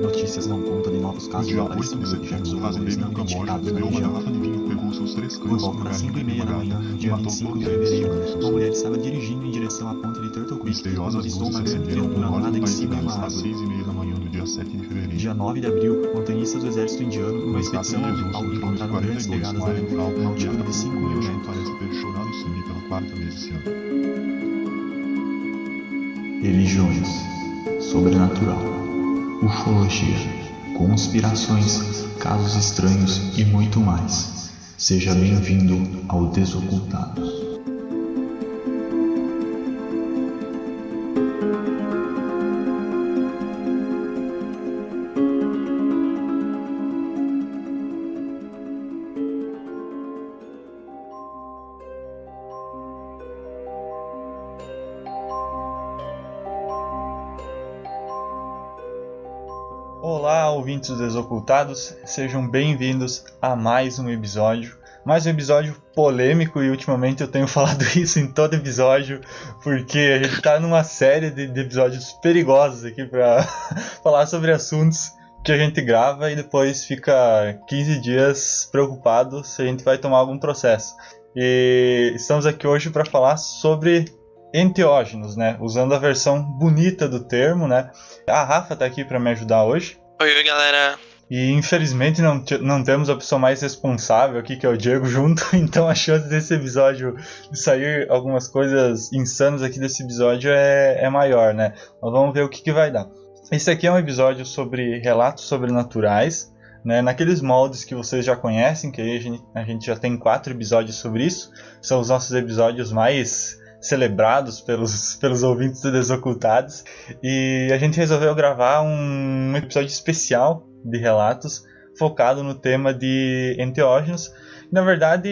Notícias dão conta de novos No casos dia de 8 de aparecimento de setembro, o voadores fazendeiro não em Camboja identificados na bebeu uma região. garrafa de vinho, pegou seus 3 Por cães volta das e 5h30 da manhã, no dia 25 de fevereiro, uma mulher estava dirigindo em direção à ponte de Turtle Creek quando Misteriosas avistou luzes uma se grande acenderam criatura por vários armada em locais cima de cidades uma às árvore. 6h30 da manhã do dia 7 de fevereiro. Dia 9 de abril, montanhistas do exército indiano, numa No expedição resgate de ambiental, Jesus, encontraram 42, grandes pegadas uma na área neve, rural uma altura diante de da 5.000 Commission metros. parece ter chorado sangue pela 4ª vez esse ano. Religiões, sobrenatural, ufologia, conspirações, casos estranhos e muito mais. Seja bem-vindo ao Desocultados. Olá, ouvintes dos Desocultados, sejam bem-vindos a mais um episódio polêmico, e ultimamente eu tenho falado isso em todo episódio, porque a gente tá numa série de episódios perigosos aqui para falar sobre assuntos que a gente grava e depois fica 15 dias preocupado se a gente vai tomar algum processo. E estamos aqui hoje para falar sobre enteógenos, né? Usando a versão bonita do termo, né? A Rafa tá aqui para me ajudar hoje. Oi, galera. E infelizmente não temos a pessoa mais responsável aqui, que é o Diego, junto. Então a chance desse episódio de sair algumas coisas insanas aqui desse episódio é maior, né? Mas vamos ver o que vai dar. Esse aqui é um episódio sobre relatos sobrenaturais, né? Naqueles moldes que vocês já conhecem, que aí a gente já tem 4 episódios sobre isso. São os nossos episódios mais celebrados pelos ouvintes do Desocultados, e a gente resolveu gravar um episódio especial de relatos focado no tema de enteógenos. Na verdade,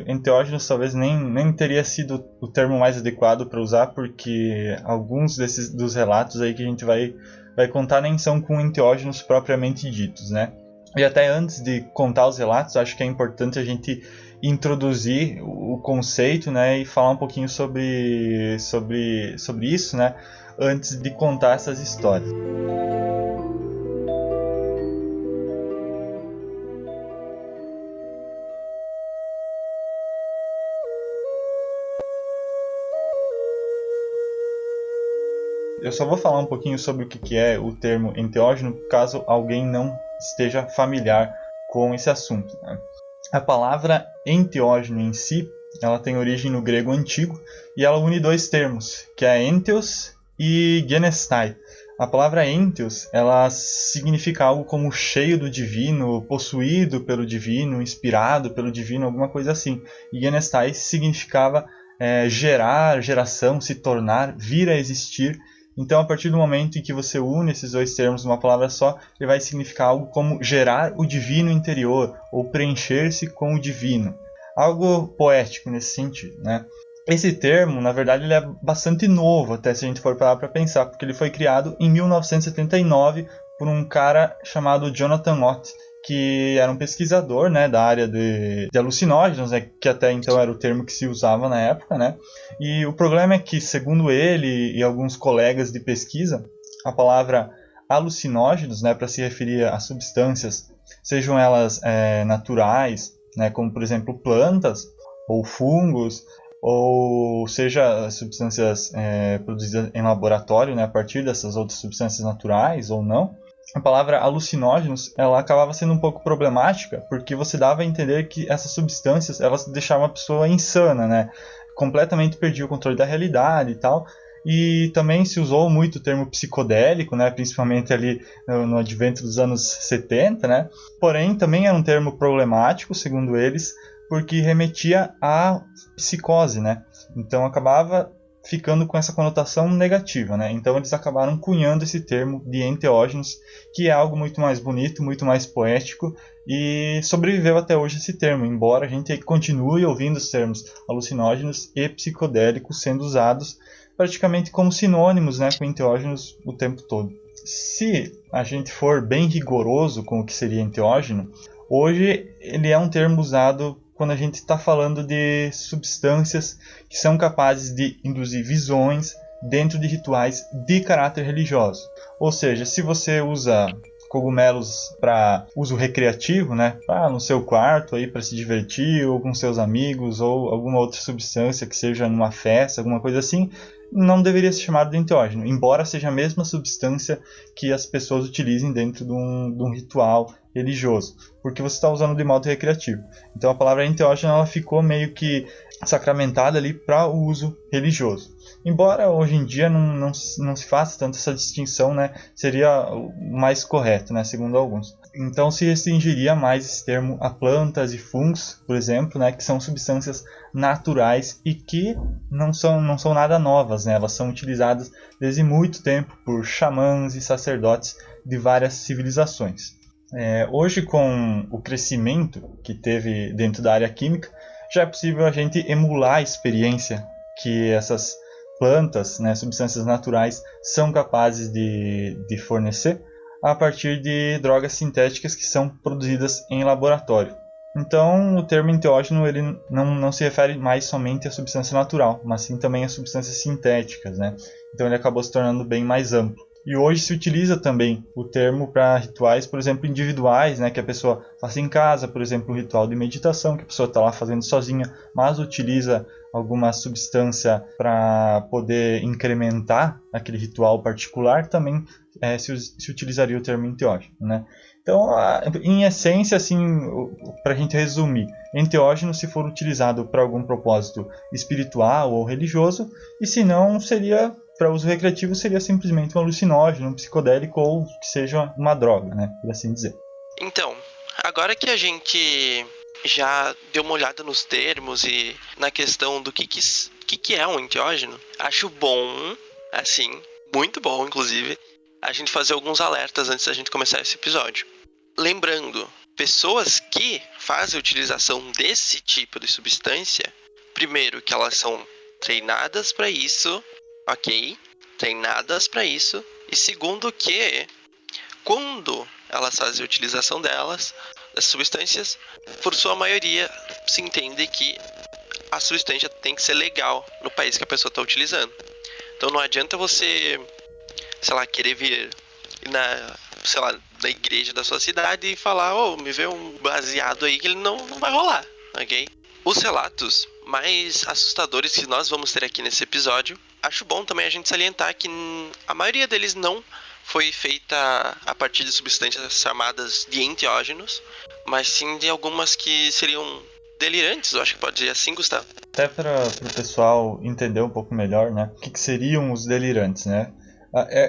enteógenos talvez nem teria sido o termo mais adequado para usar, porque alguns dos relatos aí que a gente vai contar nem são com enteógenos propriamente ditos, né? E até antes de contar os relatos, acho que é importante a gente introduzir o conceito, né, e falar um pouquinho sobre isso, né, antes de contar essas histórias. Eu só vou falar um pouquinho sobre o que é o termo enteógeno, caso alguém não esteja familiar com esse assunto, né? A palavra enteógeno em si, ela tem origem no grego antigo e ela une 2 termos, que é entheos e genestai. A palavra entheos, ela significa algo como cheio do divino, possuído pelo divino, inspirado pelo divino, alguma coisa assim. E genestai significava gerar, geração, se tornar, vir a existir. Então, a partir do momento em que você une esses 2 termos numa palavra só, ele vai significar algo como gerar o divino interior, ou preencher-se com o divino. Algo poético nesse sentido, né? Esse termo, na verdade, ele é bastante novo, até se a gente for parar para pensar, porque ele foi criado em 1979 por um cara chamado Jonathan Ott, que era um pesquisador, né, da área de alucinógenos, né, que até então era o termo que se usava na época, né? E o problema é que, segundo ele e alguns colegas de pesquisa, a palavra alucinógenos, né, para se referir a substâncias, sejam elas naturais, né, como por exemplo plantas ou fungos, ou seja, substâncias produzidas em laboratório, né, a partir dessas outras substâncias naturais ou não, a palavra alucinógenos, ela acabava sendo um pouco problemática, porque você dava a entender que essas substâncias, elas deixavam a pessoa insana, né? Completamente perdia o controle da realidade e tal. E também se usou muito o termo psicodélico, né? Principalmente ali no advento dos anos 70, né? Porém, também era um termo problemático, segundo eles, porque remetia à psicose, né? Então acabava ficando com essa conotação negativa, né? Então eles acabaram cunhando esse termo de enteógenos, que é algo muito mais bonito, muito mais poético, e sobreviveu até hoje esse termo, embora a gente continue ouvindo os termos alucinógenos e psicodélicos sendo usados praticamente como sinônimos, né, com enteógenos o tempo todo. Se a gente for bem rigoroso com o que seria enteógeno, hoje ele é um termo usado quando a gente está falando de substâncias que são capazes de induzir visões, dentro de rituais de caráter religioso. Ou seja, se você usa cogumelos para uso recreativo, né, no seu quarto aí para se divertir, ou com seus amigos, ou alguma outra substância que seja numa festa, alguma coisa assim, não deveria ser chamado de enteógeno, embora seja a mesma substância que as pessoas utilizem dentro de um ritual religioso, porque você está usando de modo recreativo. Então a palavra enteógeno ela ficou meio que sacramentada ali para o uso religioso. Embora hoje em dia não se faça tanto essa distinção, né, seria o mais correto, né, segundo alguns. Então se restringiria mais esse termo a plantas e fungos, por exemplo, né, que são substâncias naturais e que não são nada novas, né, elas são utilizadas desde muito tempo por xamãs e sacerdotes de várias civilizações. Hoje, com o crescimento que teve dentro da área química, já é possível a gente emular a experiência que essas plantas, né, substâncias naturais, são capazes de fornecer a partir de drogas sintéticas que são produzidas em laboratório. Então, o termo enteógeno ele não se refere mais somente à substância natural, mas sim também a substâncias sintéticas, né? Então, ele acabou se tornando bem mais amplo. E hoje se utiliza também o termo para rituais, por exemplo, individuais, né, que a pessoa faz em casa, por exemplo, um ritual de meditação, que a pessoa está lá fazendo sozinha, mas utiliza alguma substância para poder incrementar aquele ritual particular, também se utilizaria o termo enteógeno, né? Então, em essência, assim, para a gente resumir, enteógeno se for utilizado para algum propósito espiritual ou religioso, e se não, seria para uso recreativo, seria simplesmente um alucinógeno, um psicodélico ou que seja uma droga, né, por assim dizer. Então, agora que a gente já deu uma olhada nos termos e na questão do que é um enteógeno, acho bom, assim, muito bom, inclusive, a gente fazer alguns alertas antes da gente começar esse episódio. Lembrando, pessoas que fazem a utilização desse tipo de substância, primeiro que elas são treinadas para isso, ok? Treinadas para isso. E segundo que, quando elas fazem a utilização dessas substâncias, por sua maioria se entende que a substância tem que ser legal no país que a pessoa está utilizando. Então não adianta você, sei lá, querer vir na igreja da sua cidade e falar, me vê um baseado aí que ele não vai rolar, ok? Os relatos mais assustadores que nós vamos ter aqui nesse episódio, acho bom também a gente salientar que a maioria deles não foi feita a partir de substâncias chamadas de enteógenos, mas sim de algumas que seriam delirantes, eu acho que pode dizer assim, Gustavo. Até para o pessoal entender um pouco melhor, né, o que seriam os delirantes, né?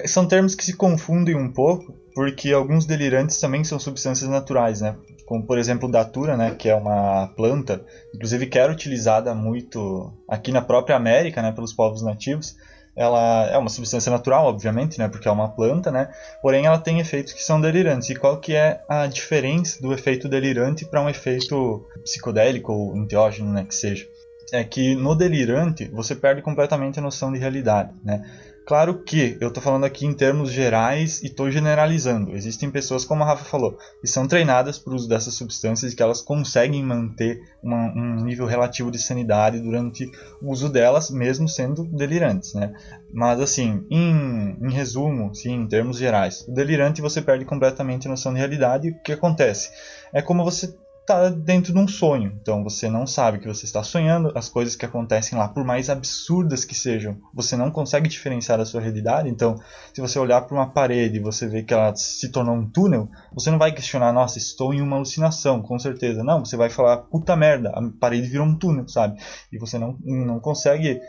São termos que se confundem um pouco, porque alguns delirantes também são substâncias naturais, né? Como, por exemplo, o datura, né, que é uma planta, inclusive que era utilizada muito aqui na própria América, né, pelos povos nativos. Ela é uma substância natural, obviamente, né, porque é uma planta, né, porém ela tem efeitos que são delirantes. E qual que é a diferença do efeito delirante para um efeito psicodélico ou enteógeno, né, que seja? É que no delirante você perde completamente a noção de realidade, né? Claro que eu estou falando aqui em termos gerais e estou generalizando. Existem pessoas, como a Rafa falou, que são treinadas para o uso dessas substâncias e que elas conseguem manter um nível relativo de sanidade durante o uso delas, mesmo sendo delirantes, né? Mas assim, em resumo, sim, em termos gerais, o delirante você perde completamente a noção de realidade. E o que acontece? É como você está dentro de um sonho, então você não sabe que você está sonhando, as coisas que acontecem lá, por mais absurdas que sejam, você não consegue diferenciar da sua realidade. Então, se você olhar para uma parede e você vê que ela se tornou um túnel, você não vai questionar, nossa, estou em uma alucinação, com certeza. Não, você vai falar, puta merda, a parede virou um túnel, sabe? E você não consegue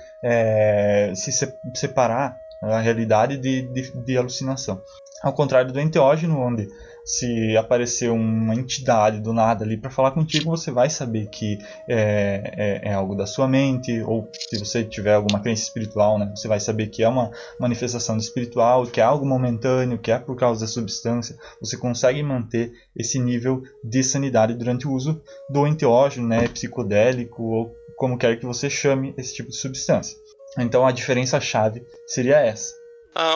se separar a realidade de alucinação. Ao contrário do enteógeno, onde se aparecer uma entidade do nada ali para falar contigo, você vai saber que é algo da sua mente, ou se você tiver alguma crença espiritual, né, você vai saber que é uma manifestação espiritual, que é algo momentâneo, que é por causa da substância. Você consegue manter esse nível de sanidade durante o uso do enteógeno, né, psicodélico, ou como quer que você chame esse tipo de substância. Então a diferença-chave seria essa.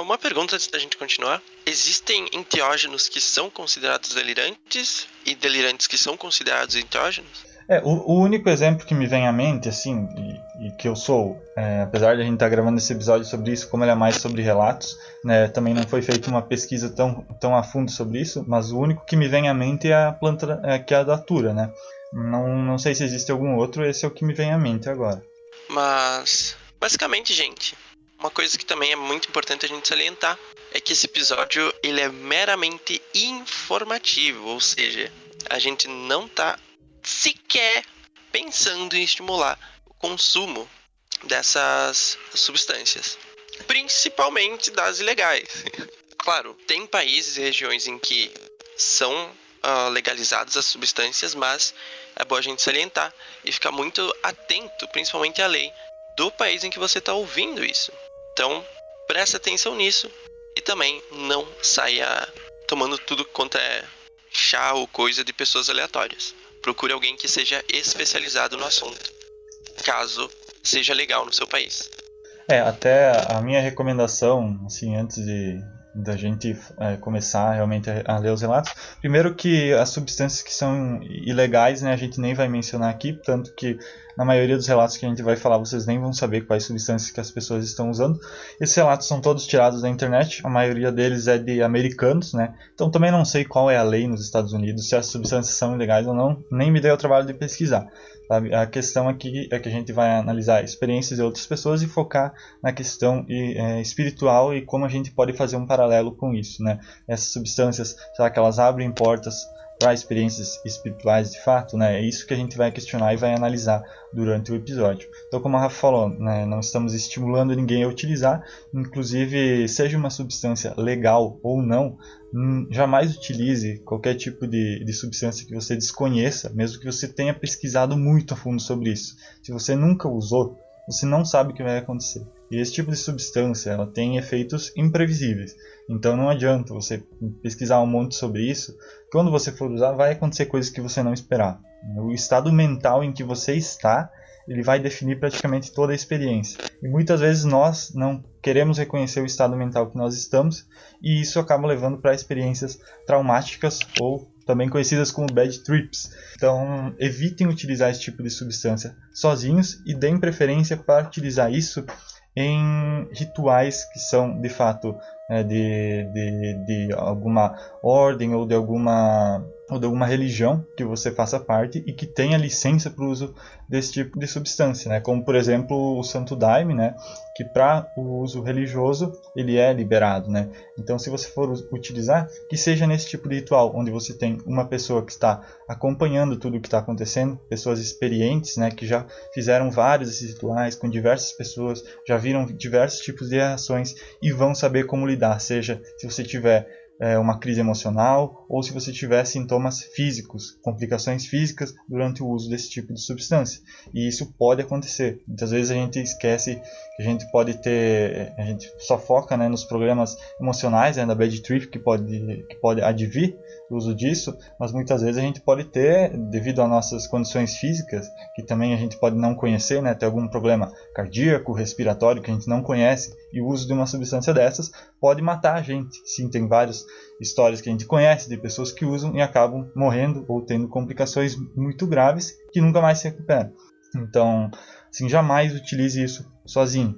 Uma pergunta antes da gente continuar. Existem enteógenos que são considerados delirantes e delirantes que são considerados enteógenos? O único exemplo que me vem à mente, assim, e que eu sou, apesar de a gente estar gravando esse episódio sobre isso, como ele é mais sobre relatos, né, também não foi feita uma pesquisa tão a fundo sobre isso, mas o único que me vem à mente é a planta, que é a datura, né? Não sei se existe algum outro, esse é o que me vem à mente agora. Mas, basicamente, gente, uma coisa que também é muito importante a gente salientar é que esse episódio ele é meramente informativo, ou seja, a gente não tá sequer pensando em estimular o consumo dessas substâncias, principalmente das ilegais. Claro, tem países e regiões em que são legalizadas as substâncias, mas é bom a gente salientar e ficar muito atento, principalmente à lei do país em que você está ouvindo isso. Então, presta atenção nisso e também não saia tomando tudo quanto é chá ou coisa de pessoas aleatórias. Procure alguém que seja especializado no assunto, caso seja legal no seu país. Até a minha recomendação, assim, antes da gente começar realmente a ler os relatos, primeiro que as substâncias que são ilegais, né, a gente nem vai mencionar aqui, tanto que na maioria dos relatos que a gente vai falar, vocês nem vão saber quais substâncias que as pessoas estão usando. Esses relatos são todos tirados da internet, a maioria deles é de americanos, né? Então também não sei qual é a lei nos Estados Unidos, se as substâncias são ilegais ou não, nem me dei o trabalho de pesquisar. Sabe? A questão aqui é que a gente vai analisar experiências de outras pessoas e focar na questão espiritual e como a gente pode fazer um paralelo com isso, né? Essas substâncias, será que elas abrem portas para experiências espirituais de fato, né? É isso que a gente vai questionar e vai analisar durante o episódio. Então, como a Rafa falou, né, não estamos estimulando ninguém a utilizar, inclusive, seja uma substância legal ou não, jamais utilize qualquer tipo de substância que você desconheça, mesmo que você tenha pesquisado muito a fundo sobre isso. Se você nunca usou, você não sabe o que vai acontecer. E esse tipo de substância, ela tem efeitos imprevisíveis. Então não adianta você pesquisar um monte sobre isso. Quando você for usar, vai acontecer coisas que você não esperar. O estado mental em que você está, ele vai definir praticamente toda a experiência. E muitas vezes nós não queremos reconhecer o estado mental que nós estamos, e isso acaba levando para experiências traumáticas ou também conhecidas como bad trips. Então, evitem utilizar esse tipo de substância sozinhos e deem preferência para utilizar isso em rituais que são de fato de alguma ordem ou de alguma religião que você faça parte e que tenha licença para o uso desse tipo de substância, né? Como por exemplo o Santo Daime, né? Que para o uso religioso ele é liberado, né? Então se você for utilizar, que seja nesse tipo de ritual, onde você tem uma pessoa que está acompanhando tudo o que está acontecendo, pessoas experientes, né? Que já fizeram vários desses rituais com diversas pessoas, já viram diversos tipos de reações e vão saber como lidar, seja se você tiver uma crise emocional ou se você tiver sintomas físicos, complicações físicas durante o uso desse tipo de substância. E isso pode acontecer. Muitas vezes a gente esquece que a gente pode ter, a gente só foca, né, nos problemas emocionais, né, da bad trip que pode advir do uso disso, mas muitas vezes a gente pode ter, devido às nossas condições físicas, que também a gente pode não conhecer, né, ter algum problema cardíaco, respiratório que a gente não conhece, e o uso de uma substância dessas pode matar a gente. Sim, tem várias histórias que a gente conhece de pessoas que usam e acabam morrendo ou tendo complicações muito graves que nunca mais se recuperam. Então, assim, jamais utilize isso sozinho.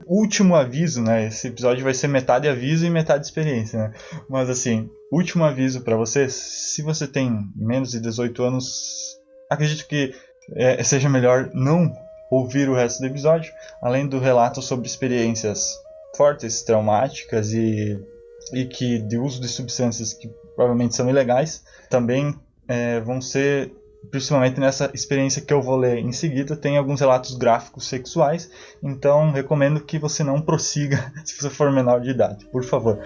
Último aviso, né? Esse episódio vai ser metade aviso e metade experiência, né? Mas assim, último aviso para você, se você tem menos de 18 anos, acredito que seja melhor não ouvir o resto do episódio, além do relato sobre experiências fortes, traumáticas e que de uso de substâncias que provavelmente são ilegais, também vão ser, principalmente nessa experiência que eu vou ler em seguida, tem alguns relatos gráficos sexuais, então recomendo que você não prossiga se você for menor de idade, por favor.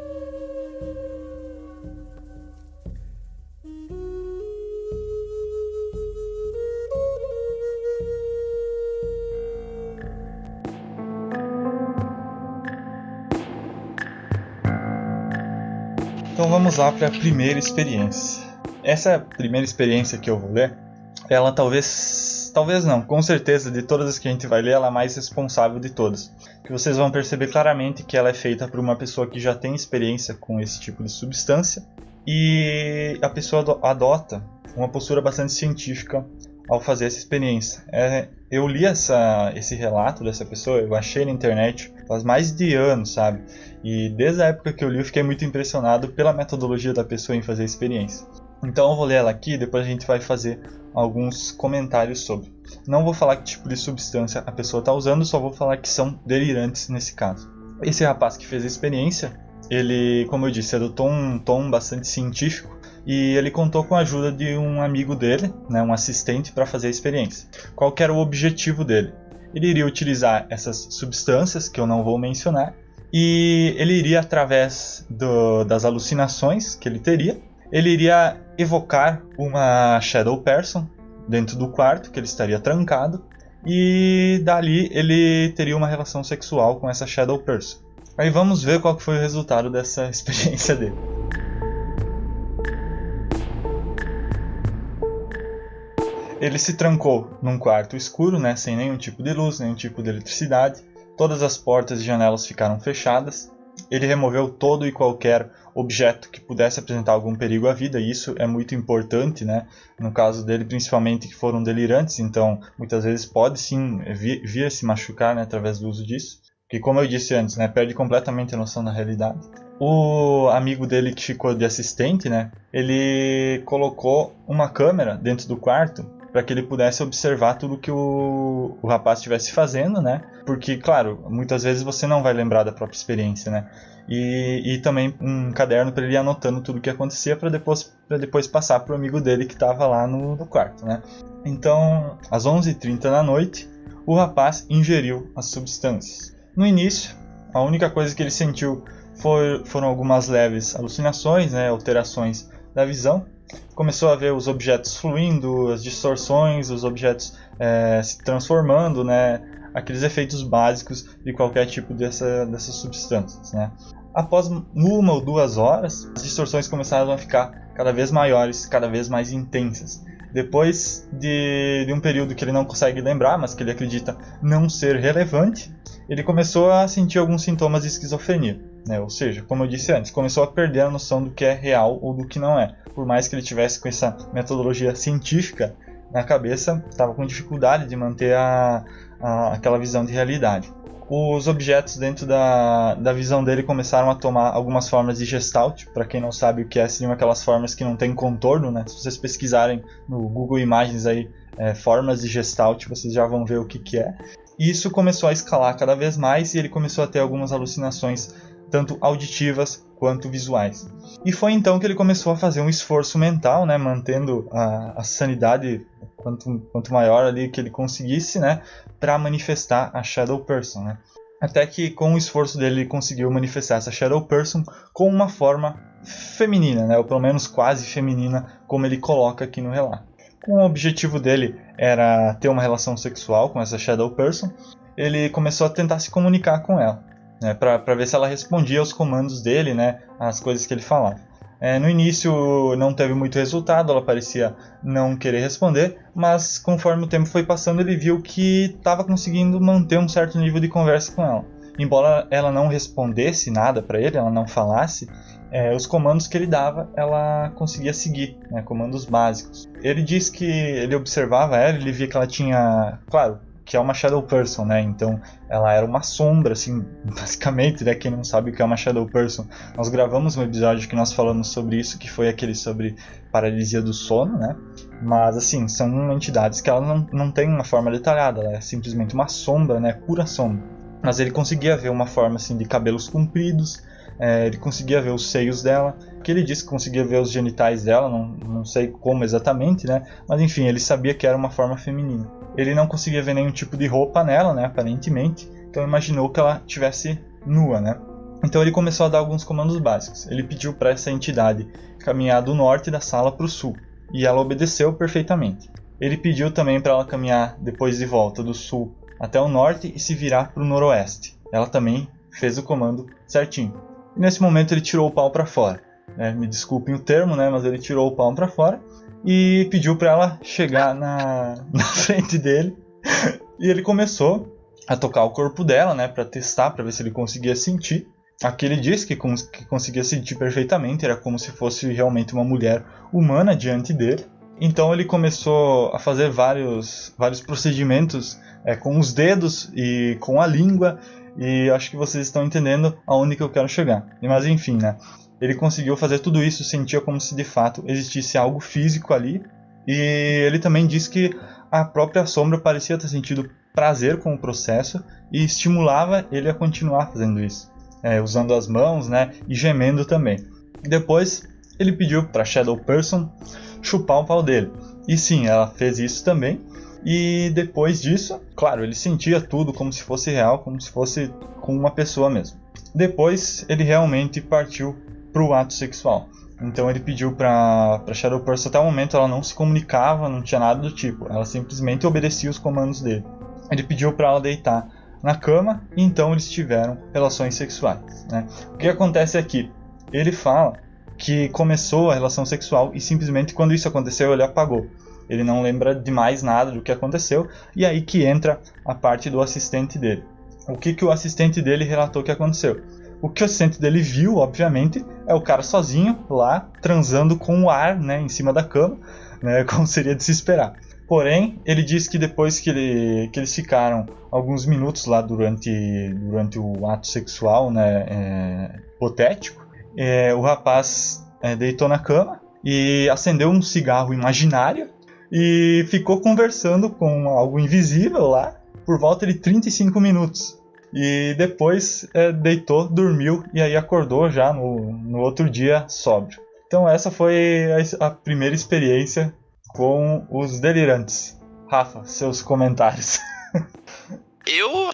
Então vamos lá para a primeira experiência. Essa primeira experiência que eu vou ler, ela talvez não, com certeza de todas as que a gente vai ler, ela é a mais responsável de todas. Que vocês vão perceber claramente que ela é feita por uma pessoa que já tem experiência com esse tipo de substância e a pessoa adota uma postura bastante científica ao fazer essa experiência. Eu li esse relato dessa pessoa, eu achei na internet faz mais de anos, sabe? E desde a época que eu li eu fiquei muito impressionado pela metodologia da pessoa em fazer a experiência. Então eu vou ler ela aqui e depois a gente vai fazer alguns comentários sobre. Não vou falar que tipo de substância a pessoa está usando, só vou falar que são delirantes nesse caso. Esse rapaz que fez a experiência, ele, como eu disse, adotou um tom bastante científico e ele contou com a ajuda de um amigo dele, né, um assistente, para fazer a experiência. Qual que era o objetivo dele? Ele iria utilizar essas substâncias, que eu não vou mencionar, e ele iria, através das alucinações que ele teria, ele iria evocar uma Shadow Person dentro do quarto, que ele estaria trancado, e dali ele teria uma relação sexual com essa Shadow Person. Aí vamos ver qual que foi o resultado dessa experiência dele. Ele se trancou num quarto escuro, né, sem nenhum tipo de luz, nenhum tipo de eletricidade. Todas as portas e janelas ficaram fechadas. Ele removeu todo e qualquer objeto que pudesse apresentar algum perigo à vida, e isso é muito importante, né? No caso dele, principalmente, que foram delirantes, então muitas vezes pode sim vir a se machucar, né, através do uso disso. Que, como eu disse antes, né, perde completamente a noção da realidade. O amigo dele que ficou de assistente, né, ele colocou uma câmera dentro do quarto para que ele pudesse observar tudo que o rapaz estivesse fazendo, né? Porque, claro, muitas vezes você não vai lembrar da própria experiência, né? E também um caderno para ele ir anotando tudo o que acontecia para depois passar para o amigo dele que estava lá no quarto, né? Então, às 11h30 da noite, o rapaz ingeriu as substâncias. No início, a única coisa que ele sentiu foram algumas leves alucinações, né? Alterações da visão. Começou a ver os objetos fluindo, as distorções, os objetos se transformando, né? Aqueles efeitos básicos de qualquer tipo dessas substâncias, né? Após 1 ou 2 horas, as distorções começaram a ficar cada vez maiores, cada vez mais intensas. Depois de um período que ele não consegue lembrar, mas que ele acredita não ser relevante, ele começou a sentir alguns sintomas de esquizofrenia, né? Ou seja, como eu disse antes, começou a perder a noção do que é real ou do que não é. Por mais que ele tivesse com essa metodologia científica na cabeça, estava com dificuldade de manter aquela visão de realidade. Os objetos dentro da visão dele começaram a tomar algumas formas de Gestalt. Para quem não sabe o que é, seriam aquelas formas que não tem contorno, né? Se vocês pesquisarem no Google Imagens aí, formas de Gestalt, vocês já vão ver o que é. E isso começou a escalar cada vez mais e ele começou a ter algumas alucinações, tanto auditivas quanto visuais. E foi então que ele começou a fazer um esforço mental, né, mantendo a sanidade quanto maior ali que ele conseguisse, né, para manifestar a Shadow Person, né. Até que com o esforço dele ele conseguiu manifestar essa Shadow Person com uma forma feminina, né, ou pelo menos quase feminina, como ele coloca aqui no relato. O objetivo dele era ter uma relação sexual com essa Shadow Person. Ele começou a tentar se comunicar com ela, né, para ver se ela respondia aos comandos dele, né, às coisas que ele falava. No início não teve muito resultado, ela parecia não querer responder, mas conforme o tempo foi passando ele viu que estava conseguindo manter um certo nível de conversa com ela. Embora ela não respondesse nada para ele, ela não falasse, os comandos que ele dava ela conseguia seguir, né, comandos básicos. Ele diz que ele observava ela, ele via que ela tinha, claro, que é uma Shadow Person, né? Então ela era uma sombra, assim, basicamente, né? Quem não sabe o que é uma Shadow Person, nós gravamos um episódio que nós falamos sobre isso, que foi aquele sobre paralisia do sono, né? Mas assim, são entidades que ela não tem uma forma detalhada, ela é simplesmente uma sombra, né? Pura sombra. Mas ele conseguia ver uma forma assim de cabelos compridos, ele conseguia ver os seios dela, que ele disse que conseguia ver os genitais dela, não sei como exatamente, né? Mas enfim, ele sabia que era uma forma feminina. Ele não conseguia ver nenhum tipo de roupa nela, né? Aparentemente, então imaginou que ela estivesse nua, né? Então ele começou a dar alguns comandos básicos. Ele pediu para essa entidade caminhar do norte da sala para o sul, e ela obedeceu perfeitamente. Ele pediu também para ela caminhar depois de volta do sul até o norte e se virar para o noroeste. Ela também fez o comando certinho. E nesse momento ele tirou o pau para fora. Me desculpem o termo, né, mas ele tirou o pau para fora e pediu para ela chegar na frente dele. E ele começou a tocar o corpo dela, né, para testar, para ver se ele conseguia sentir. Aqui ele disse que conseguia sentir perfeitamente, era como se fosse realmente uma mulher humana diante dele. Então ele começou a fazer vários procedimentos com os dedos e com a língua, e acho que vocês estão entendendo aonde que eu quero chegar. Mas enfim, né? Ele conseguiu fazer tudo isso, sentia como se de fato existisse algo físico ali, e ele também disse que a própria sombra parecia ter sentido prazer com o processo e estimulava ele a continuar fazendo isso, usando as mãos, né, e gemendo também. Depois ele pediu para Shadow Person chupar o pau dele, e sim, ela fez isso também. E depois disso, claro, ele sentia tudo como se fosse real, como se fosse com uma pessoa mesmo. Depois ele realmente partiu para o ato sexual. Então ele pediu para Shadow Person. Até o momento ela não se comunicava, não tinha nada do tipo, ela simplesmente obedecia os comandos dele. Ele pediu para ela deitar na cama, e então eles tiveram relações sexuais, né? O que acontece aqui? Ele fala que começou a relação sexual e simplesmente quando isso aconteceu ele apagou. Ele não lembra de mais nada do que aconteceu, e aí que entra a parte do assistente dele. O que o assistente dele relatou que aconteceu? O que o assistente dele viu, obviamente, é o cara sozinho lá, transando com o ar, né, em cima da cama, né, como seria de se esperar. Porém, ele disse que depois que eles ficaram alguns minutos lá durante o ato sexual, né, hipotético, o rapaz deitou na cama e acendeu um cigarro imaginário e ficou conversando com algo invisível lá por volta de 35 minutos. E depois deitou, dormiu e aí acordou já no outro dia sóbrio. Então essa foi a primeira experiência com os delirantes. Rafa, seus comentários. Eu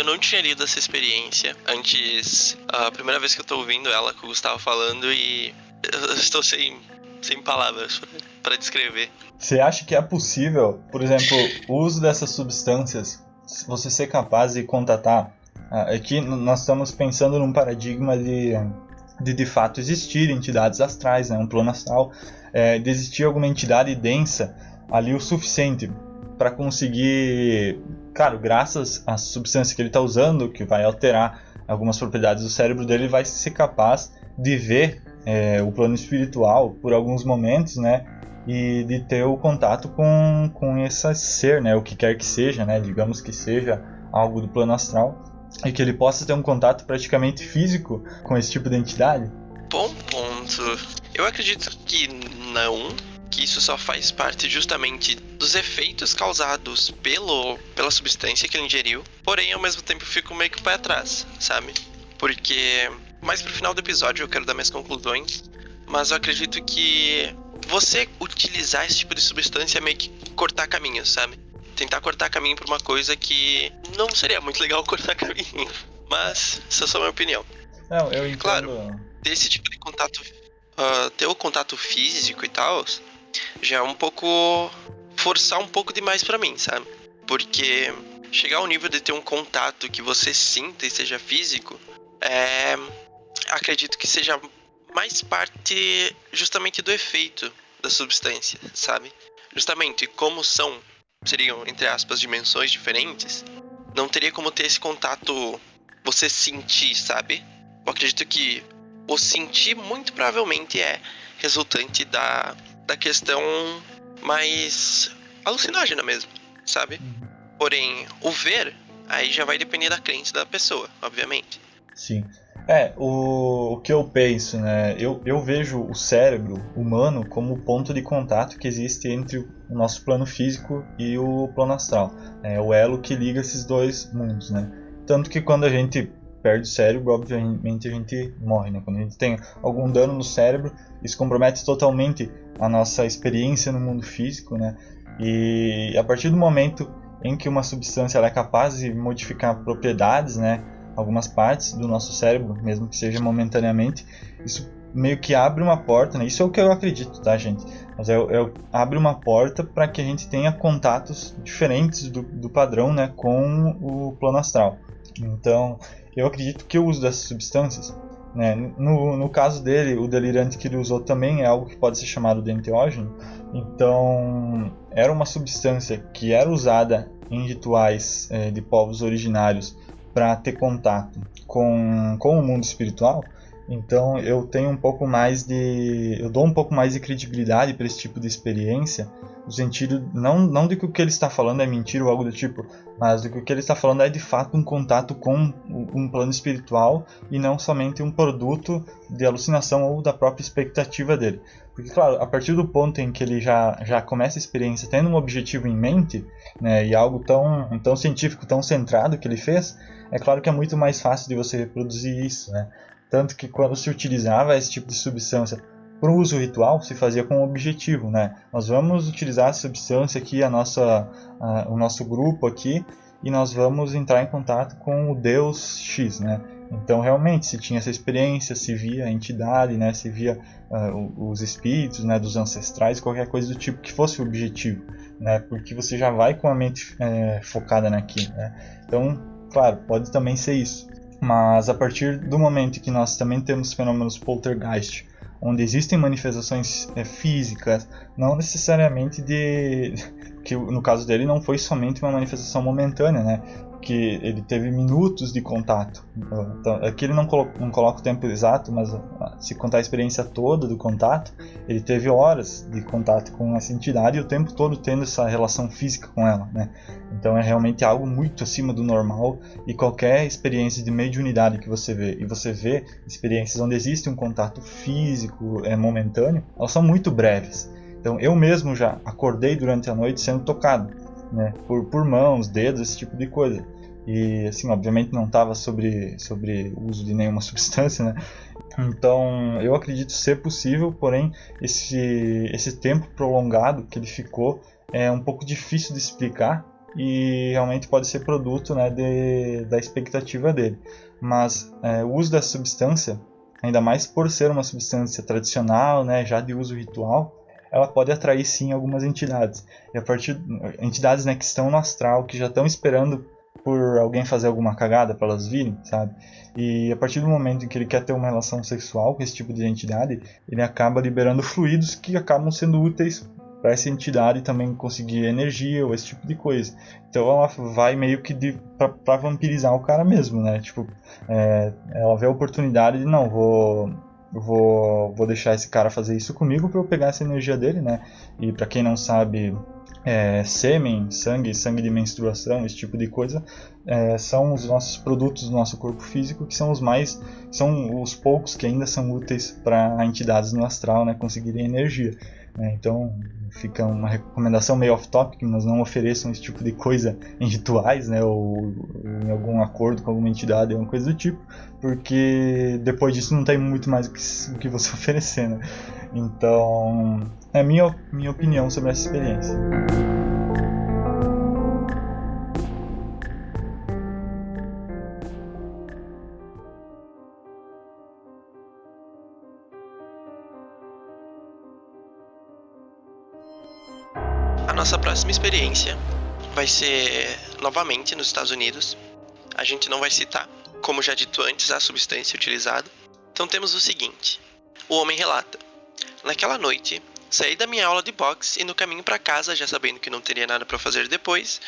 não tinha lido essa experiência antes. A primeira vez que eu tô ouvindo ela, que o Gustavo falando, e eu estou sem palavras para descrever. Você acha que é possível, por exemplo, o uso dessas substâncias, você ser capaz de contatar? Aqui nós estamos pensando num paradigma de fato existir entidades astrais, né, um plano astral, de existir alguma entidade densa ali o suficiente para conseguir, claro, graças à substância que ele está usando, que vai alterar algumas propriedades do cérebro dele, vai ser capaz de ver o plano espiritual por alguns momentos, né, e de ter o contato com esse ser, né, o que quer que seja, né, digamos que seja algo do plano astral, e que ele possa ter um contato praticamente físico com esse tipo de entidade? Bom ponto. Eu acredito que não, que isso só faz parte justamente dos efeitos causados pela substância que ele ingeriu. Porém, ao mesmo tempo, eu fico meio que o pé atrás, sabe? Porque mais pro final do episódio eu quero dar minhas conclusões, mas eu acredito que você utilizar esse tipo de substância é meio que cortar caminho, sabe? Tentar cortar caminho pra uma coisa que não seria muito legal cortar caminho. Mas, essa é só a minha opinião. Não, eu entendo. Claro, ter esse tipo de contato, ter o contato físico e tal, já é um pouco... forçar um pouco demais pra mim, sabe? Porque chegar ao nível de ter um contato que você sinta e seja físico, acredito que seja mais parte justamente do efeito da substância, sabe? Justamente como seriam, entre aspas, dimensões diferentes, não teria como ter esse contato, você sentir, sabe? Eu acredito que o sentir muito provavelmente é resultante da questão mais alucinógena mesmo, sabe? Porém, o ver, aí já vai depender da crença da pessoa, obviamente. Sim. O que eu penso, né? Eu vejo o cérebro humano como o ponto de contato que existe entre o nosso plano físico e o plano astral. É o elo que liga esses dois mundos, né? Tanto que quando a gente perde o cérebro, obviamente a gente morre, né? Quando a gente tem algum dano no cérebro, isso compromete totalmente a nossa experiência no mundo físico, né? E a partir do momento em que uma substância ela é capaz de modificar propriedades, né? Algumas partes do nosso cérebro, mesmo que seja momentaneamente, isso meio que abre uma porta, né? Isso é o que eu acredito, tá, gente? Mas abre uma porta para que a gente tenha contatos diferentes do padrão, né, com o plano astral. Então, eu acredito que o uso dessas substâncias, né, no caso dele, o delirante que ele usou também é algo que pode ser chamado de enteógeno. Então, era uma substância que era usada em rituais de povos originários para ter contato com o mundo espiritual. Então eu tenho um pouco mais eu dou um pouco mais de credibilidade para esse tipo de experiência, no sentido não de que o que ele está falando é mentira ou algo do tipo, mas de que o que ele está falando é de fato um contato com um plano espiritual e não somente um produto de alucinação ou da própria expectativa dele. Porque, claro, a partir do ponto em que ele já começa a experiência tendo um objetivo em mente, né, e algo tão científico, tão centrado que ele fez, é claro que é muito mais fácil de você reproduzir isso, né? Tanto que quando se utilizava esse tipo de substância para o uso ritual, se fazia com um objetivo, né? Nós vamos utilizar a substância aqui, o nosso grupo aqui, e nós vamos entrar em contato com o Deus X, né? Então, realmente, se tinha essa experiência, se via a entidade, né? Se via os espíritos, né? Dos ancestrais, qualquer coisa do tipo que fosse o objetivo, né? Porque você já vai com a mente focada naquilo, né? Então, claro, pode também ser isso. Mas a partir do momento em que nós também temos fenômenos poltergeist, onde existem manifestações físicas, não necessariamente que no caso dele não foi somente uma manifestação momentânea, né? Que ele teve minutos de contato. Então, aqui ele não coloca o tempo exato, mas se contar a experiência toda do contato, ele teve horas de contato com essa entidade e o tempo todo tendo essa relação física com ela, né? Então é realmente algo muito acima do normal, e qualquer experiência de mediunidade que você vê, e você vê experiências onde existe um contato físico momentâneo, elas são muito breves. Então eu mesmo já acordei durante a noite sendo tocado, né, por mãos, dedos, esse tipo de coisa. E assim, obviamente não estava sobre o uso de nenhuma substância, né? Então eu acredito ser possível, porém esse tempo prolongado que ele ficou é um pouco difícil de explicar e realmente pode ser produto, né, da expectativa dele. Mas o uso dessa substância, ainda mais por ser uma substância tradicional, né, já de uso ritual, ela pode atrair sim algumas entidades. E a partir entidades, né, que estão no astral, que já estão esperando por alguém fazer alguma cagada para elas virem, sabe? E a partir do momento em que ele quer ter uma relação sexual com esse tipo de entidade, ele acaba liberando fluidos que acabam sendo úteis para essa entidade também conseguir energia ou esse tipo de coisa. Então ela vai meio que para vampirizar o cara mesmo, né? Tipo, ela vê a oportunidade de não, vou deixar esse cara fazer isso comigo para eu pegar essa energia dele, né? E para quem não sabe, sêmen, sangue de menstruação, esse tipo de coisa, são os nossos produtos do nosso corpo físico, que são são os poucos que ainda são úteis para entidades no astral, né, conseguirem energia. Então fica uma recomendação meio off-topic, mas não ofereçam esse tipo de coisa em rituais, né, ou em algum acordo com alguma entidade, alguma coisa do tipo, porque depois disso não tem muito mais o que você oferecer, né? Então é a minha opinião sobre essa experiência. A nossa próxima experiência vai ser novamente nos Estados Unidos. A gente não vai citar, como já dito antes, a substância utilizada. Então temos o seguinte: o homem relata: naquela noite, saí da minha aula de boxe e no caminho para casa, já sabendo que não teria nada para fazer depois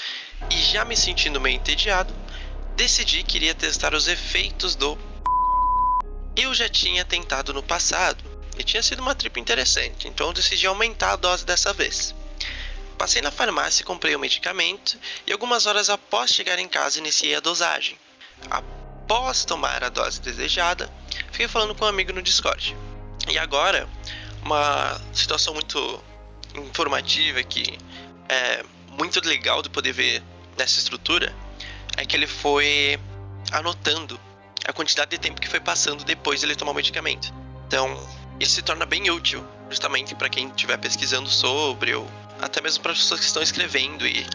e já me sentindo meio entediado, decidi que iria testar os efeitos do... Eu já tinha tentado no passado e tinha sido uma trip interessante, então eu decidi aumentar a dose dessa vez. Passei na farmácia e comprei o medicamento, e algumas horas após chegar em casa iniciei a dosagem. Após tomar a dose desejada, fiquei falando com um amigo no Discord. E agora, uma situação muito informativa que é muito legal de poder ver nessa estrutura, é que ele foi anotando a quantidade de tempo que foi passando depois de ele tomar o medicamento. Então, isso se torna bem útil, justamente para quem estiver pesquisando sobre, ou até mesmo para as pessoas que estão escrevendo e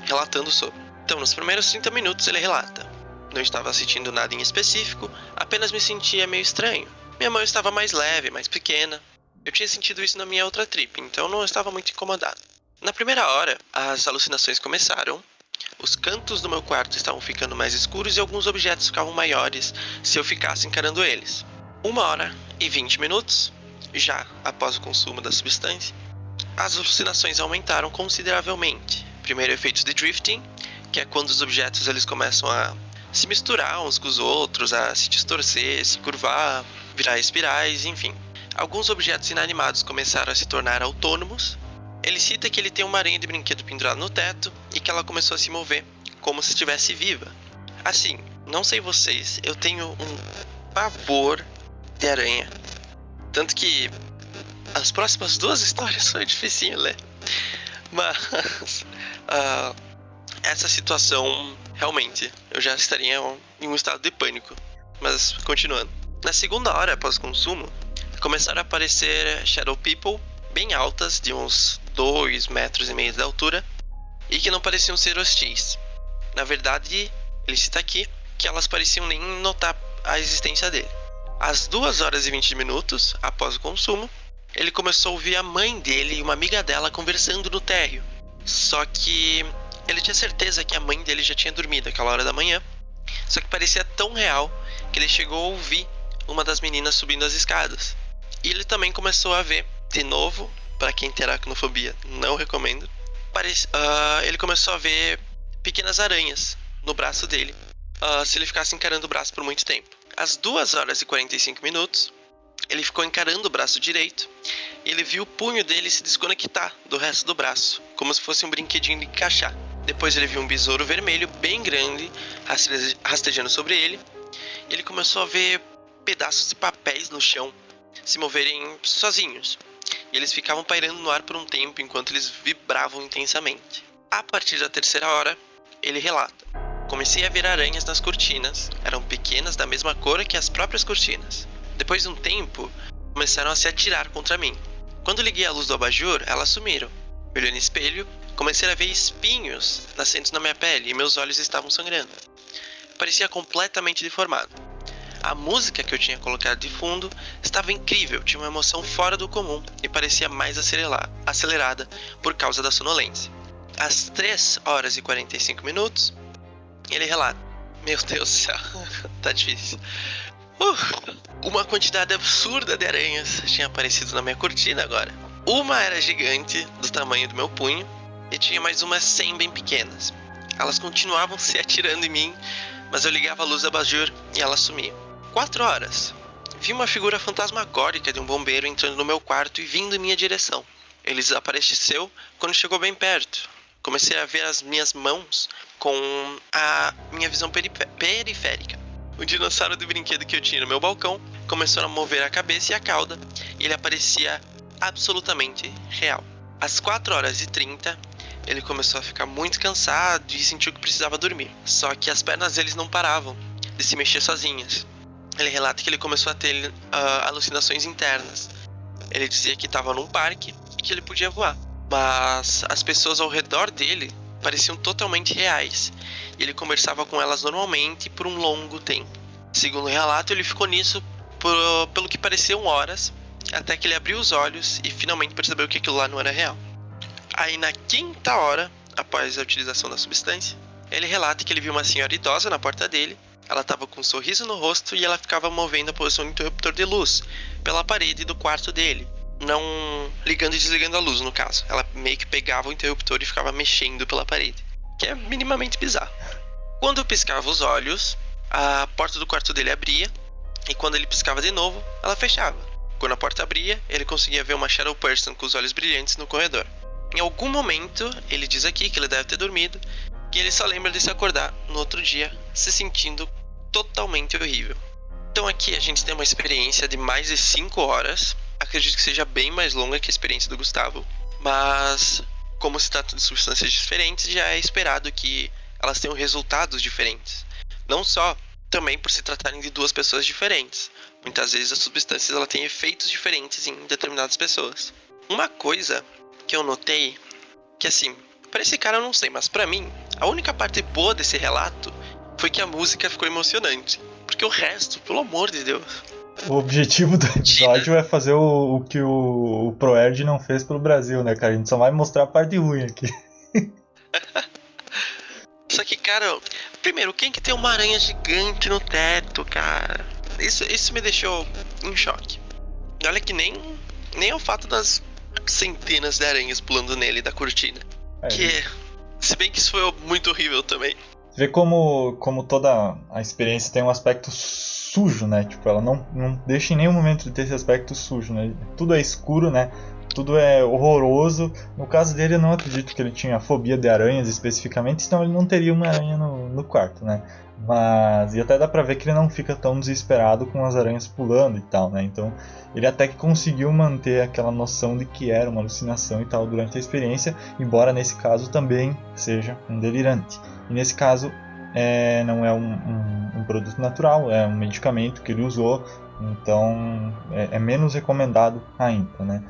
relatando sobre. Então, nos primeiros 30 minutos ele relata: não estava sentindo nada em específico, apenas me sentia meio estranho. Minha mão estava mais leve, mais pequena. Eu tinha sentido isso na minha outra trip, então não estava muito incomodado. Na primeira hora, as alucinações começaram. Os cantos do meu quarto estavam ficando mais escuros e alguns objetos ficavam maiores se eu ficasse encarando eles. 1h20, já após o consumo da substância, as alucinações aumentaram consideravelmente. Primeiro, efeitos de drifting, que é quando os objetos eles começam a se misturar uns com os outros, a se distorcer, se curvar. virar espirais, enfim. Alguns objetos inanimados começaram a se tornar autônomos. Ele cita que ele tem uma aranha de brinquedo pendurada no teto e que ela começou a se mover como se estivesse viva. Assim, não sei vocês, eu tenho um pavor de aranha. Tanto que as próximas 2 histórias são dificinho ler. Mas essa situação, realmente, eu já estaria em um estado de pânico. Mas, continuando. Na segunda hora após o consumo, começaram a aparecer Shadow People bem altas, de uns 2,5 metros de altura, e que não pareciam ser hostis. Na verdade, ele cita aqui que elas pareciam nem notar a existência dele. Às 2 horas e 20 minutos após o consumo, ele começou a ouvir a mãe dele e uma amiga dela conversando no térreo. Só que ele tinha certeza que a mãe dele já tinha dormido àquela hora da manhã. Só que parecia tão real que ele chegou a ouvir uma das meninas subindo as escadas. E ele também começou a ver, de novo, para quem tem aracnofobia, não recomendo. Ele começou a ver pequenas aranhas no braço dele, se ele ficasse encarando o braço por muito tempo. Às 2 horas e 45 minutos, ele ficou encarando o braço direito e ele viu o punho dele se desconectar do resto do braço, como se fosse um brinquedinho de encaixar. Depois ele viu um besouro vermelho bem grande rastejando sobre ele. Ele começou a ver pedaços de papéis no chão se moverem sozinhos. E eles ficavam pairando no ar por um tempo enquanto eles vibravam intensamente. A partir da 3ª hora, ele relata: comecei a ver aranhas nas cortinas, eram pequenas da mesma cor que as próprias cortinas. Depois de um tempo, começaram a se atirar contra mim. Quando liguei a luz do abajur, elas sumiram. Me olhei no espelho, comecei a ver espinhos nascendo na minha pele e meus olhos estavam sangrando. Parecia completamente deformado. A música que eu tinha colocado de fundo estava incrível, tinha uma emoção fora do comum e parecia mais acelerada por causa da sonolência. Às 3 horas e 45 minutos, ele relata: meu Deus do céu, tá difícil. Uma quantidade absurda de aranhas tinha aparecido na minha cortina agora. Uma era gigante, do tamanho do meu punho, e tinha mais umas 100 bem pequenas. Elas continuavam se atirando em mim, mas eu ligava a luz da abajur e elas sumiam. 4 horas. Vi uma figura fantasmagórica de um bombeiro entrando no meu quarto e vindo em minha direção. Ele desapareceu quando chegou bem perto. Comecei a ver as minhas mãos com a minha visão periférica. O dinossauro de brinquedo que eu tinha no meu balcão começou a mover a cabeça e a cauda, e ele aparecia absolutamente real. Às 4 horas e 30, ele começou a ficar muito cansado e sentiu que precisava dormir. Só que as pernas dele não paravam de se mexer sozinhas. Ele relata que ele começou a ter alucinações internas. Ele dizia que estava num parque e que ele podia voar. Mas as pessoas ao redor dele pareciam totalmente reais. E ele conversava com elas normalmente por um longo tempo. Segundo o relato, ele ficou nisso pelo que pareciam horas, até que ele abriu os olhos e finalmente percebeu que aquilo lá não era real. Aí na 5ª hora, após a utilização da substância, ele relata que ele viu uma senhora idosa na porta dele. Ela estava com um sorriso no rosto e ela ficava movendo a posição do interruptor de luz pela parede do quarto dele. Não ligando e desligando a luz, no caso. Ela meio que pegava o interruptor e ficava mexendo pela parede, que é minimamente bizarro. Quando eu piscava os olhos, a porta do quarto dele abria, e quando ele piscava de novo, ela fechava. Quando a porta abria, ele conseguia ver uma shadow person com os olhos brilhantes no corredor. Em algum momento, ele diz aqui que ele deve ter dormido, que ele só lembra de se acordar no outro dia, se sentindo totalmente horrível. Então aqui a gente tem uma experiência de mais de 5 horas, acredito que seja bem mais longa que a experiência do Gustavo, mas como se trata de substâncias diferentes, já é esperado que elas tenham resultados diferentes. Não só também por se tratarem de 2 pessoas diferentes. Muitas vezes as substâncias ela têm efeitos diferentes em determinadas pessoas. Uma coisa que eu notei, que assim, pra esse cara eu não sei, mas pra mim, a única parte boa desse relato foi que a música ficou emocionante. Porque o resto, pelo amor de Deus. O objetivo do episódio é fazer o que o ProErd não fez pelo Brasil, né, cara? A gente só vai mostrar a parte ruim aqui. Só que, cara, primeiro, quem que tem uma aranha gigante no teto, cara? Isso me deixou em choque. E olha que nem é o fato das centenas de aranhas pulando nele da cortina. Que, se bem que isso foi muito horrível também. Vê como toda a experiência tem um aspecto sujo, né? Tipo, ela não deixa em nenhum momento de ter esse aspecto sujo, né? Tudo é escuro, né? Tudo é horroroso. No caso dele, eu não acredito que ele tinha fobia de aranhas especificamente, senão ele não teria uma aranha no quarto, né? Mas, e até dá pra ver que ele não fica tão desesperado com as aranhas pulando e tal, né? Então, ele até que conseguiu manter aquela noção de que era uma alucinação e tal durante a experiência, embora nesse caso também seja um delirante. E nesse caso, não é um produto natural, é um medicamento que ele usou, então é menos recomendado ainda, né?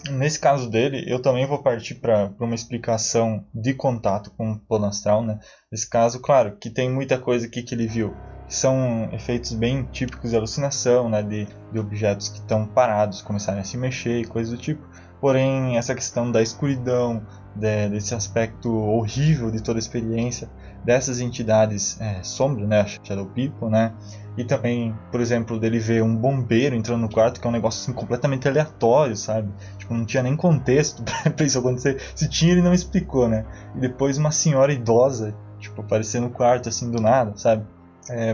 Nesse caso dele, eu também vou partir para uma explicação de contato com o plano astral, né? Nesse caso, claro, que tem muita coisa aqui que ele viu, que são efeitos bem típicos de alucinação, né? De objetos que estão parados, começarem a se mexer e coisas do tipo. Porém, essa questão da escuridão, desse aspecto horrível de toda a experiência, dessas entidades sombras, né? Shadow People, né? E também, por exemplo, dele ver um bombeiro entrando no quarto, que é um negócio assim, completamente aleatório, sabe? Tipo, não tinha nem contexto pra isso acontecer. Se tinha, ele não explicou, né? E depois uma senhora idosa, tipo, aparecer no quarto, assim, do nada, sabe?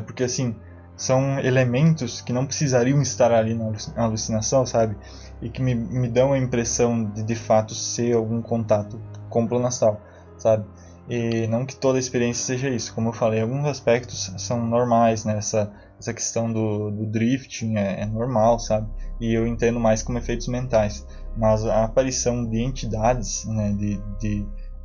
Porque, assim, são elementos que não precisariam estar ali na alucinação, sabe? E que me dão a impressão de fato ser algum contato com o plano astral, sabe? E não que toda a experiência seja isso. Como eu falei, alguns aspectos são normais, né? Essa questão do drifting é normal, sabe? E eu entendo mais como efeitos mentais. Mas a aparição de entidades, né?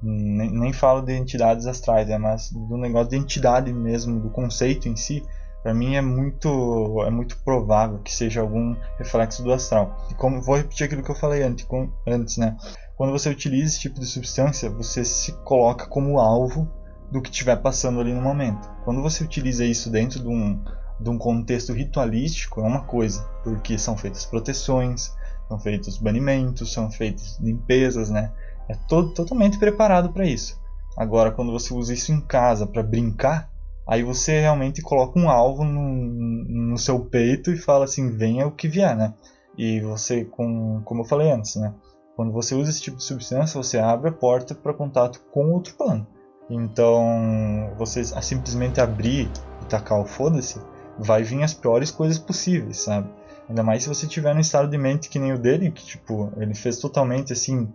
Nem falo de entidades astrais, mas do negócio de entidade mesmo, do conceito em si, para mim é muito provável que seja algum reflexo do astral. E como vou repetir aquilo que eu falei antes, né? Quando você utiliza esse tipo de substância, você se coloca como alvo do que estiver passando ali no momento. Quando você utiliza isso dentro de um contexto ritualístico, é uma coisa, porque são feitas proteções, são feitos banimentos, são feitas limpezas, né? É totalmente preparado para isso. Agora, quando você usa isso em casa para brincar, aí você realmente coloca um alvo no seu peito e fala assim, venha o que vier, né? E você, como eu falei antes, né? Quando você usa esse tipo de substância, você abre a porta para contato com outro plano. Então, você simplesmente abrir e tacar o foda-se, vai vir as piores coisas possíveis, sabe? Ainda mais se você tiver num estado de mente que nem o dele, que tipo, ele fez totalmente assim,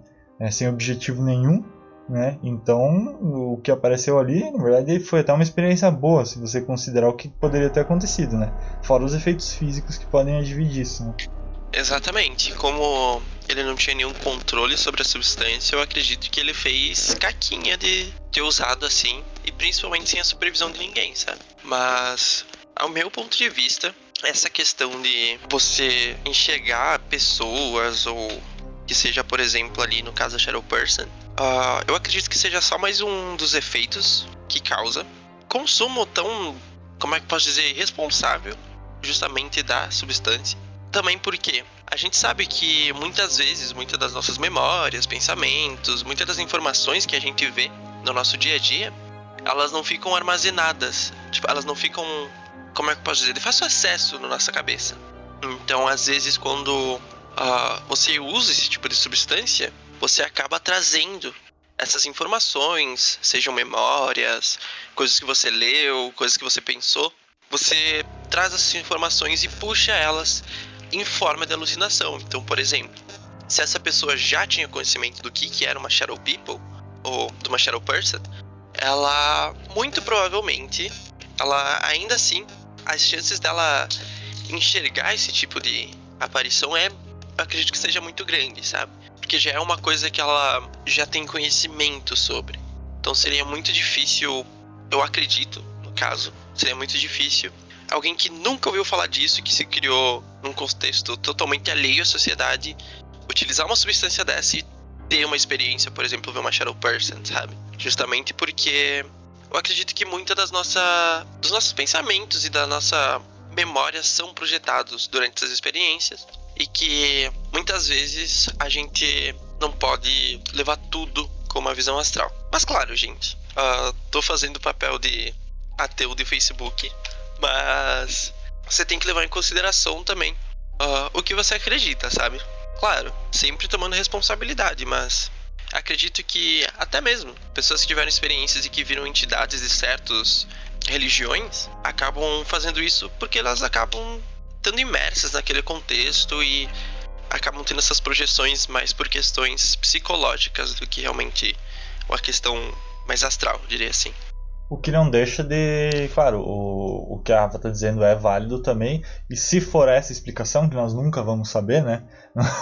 sem objetivo nenhum, né? Então, o que apareceu ali, na verdade, foi até uma experiência boa, se você considerar o que poderia ter acontecido, né? Fora os efeitos físicos que podem advir disso, né? Exatamente. Como ele não tinha nenhum controle sobre a substância, eu acredito que ele fez caquinha de ter usado assim, e principalmente sem a supervisão de ninguém, sabe? Mas, ao meu ponto de vista, essa questão de você enxergar pessoas, ou que seja, por exemplo, ali no caso da Shadow Person, eu acredito que seja só mais um dos efeitos que causa consumo tão, como é que posso dizer, irresponsável justamente da substância. Também porque a gente sabe que muitas vezes, muitas das nossas memórias, pensamentos, muitas das informações que a gente vê no nosso dia a dia, elas não ficam armazenadas. Tipo, elas não ficam, como é que eu posso dizer, de fácil acesso na nossa cabeça. Então, às vezes, quando você usa esse tipo de substância, você acaba trazendo essas informações, sejam memórias, coisas que você leu, coisas que você pensou. Você traz essas informações e puxa elas em forma de alucinação. Então, por exemplo, se essa pessoa já tinha conhecimento do que era uma Shadow People, ou de uma Shadow Person, ela, muito provavelmente, ela ainda assim, as chances dela enxergar esse tipo de aparição eu acredito que seja muito grande, sabe? Porque já é uma coisa que ela já tem conhecimento sobre. Então seria muito difícil, eu acredito, no caso, seria muito difícil alguém que nunca ouviu falar disso, que se criou num contexto totalmente alheio à sociedade, utilizar uma substância dessa e ter uma experiência, por exemplo, ver uma Shadow Person, sabe? Justamente porque eu acredito que muita dos nossos pensamentos e da nossa memória são projetados durante essas experiências, e que muitas vezes a gente não pode levar tudo com uma visão astral. Mas claro, gente, tô fazendo o papel de ateu de Facebook, mas você tem que levar em consideração também o que você acredita, sabe? Claro, sempre tomando responsabilidade, mas acredito que até mesmo pessoas que tiveram experiências e que viram entidades de certas religiões acabam fazendo isso porque elas acabam estando imersas naquele contexto e acabam tendo essas projeções mais por questões psicológicas do que realmente uma questão mais astral, diria assim. O que não deixa de... Claro, o que a Rafa está dizendo é válido também. E se for essa explicação, que nós nunca vamos saber, né?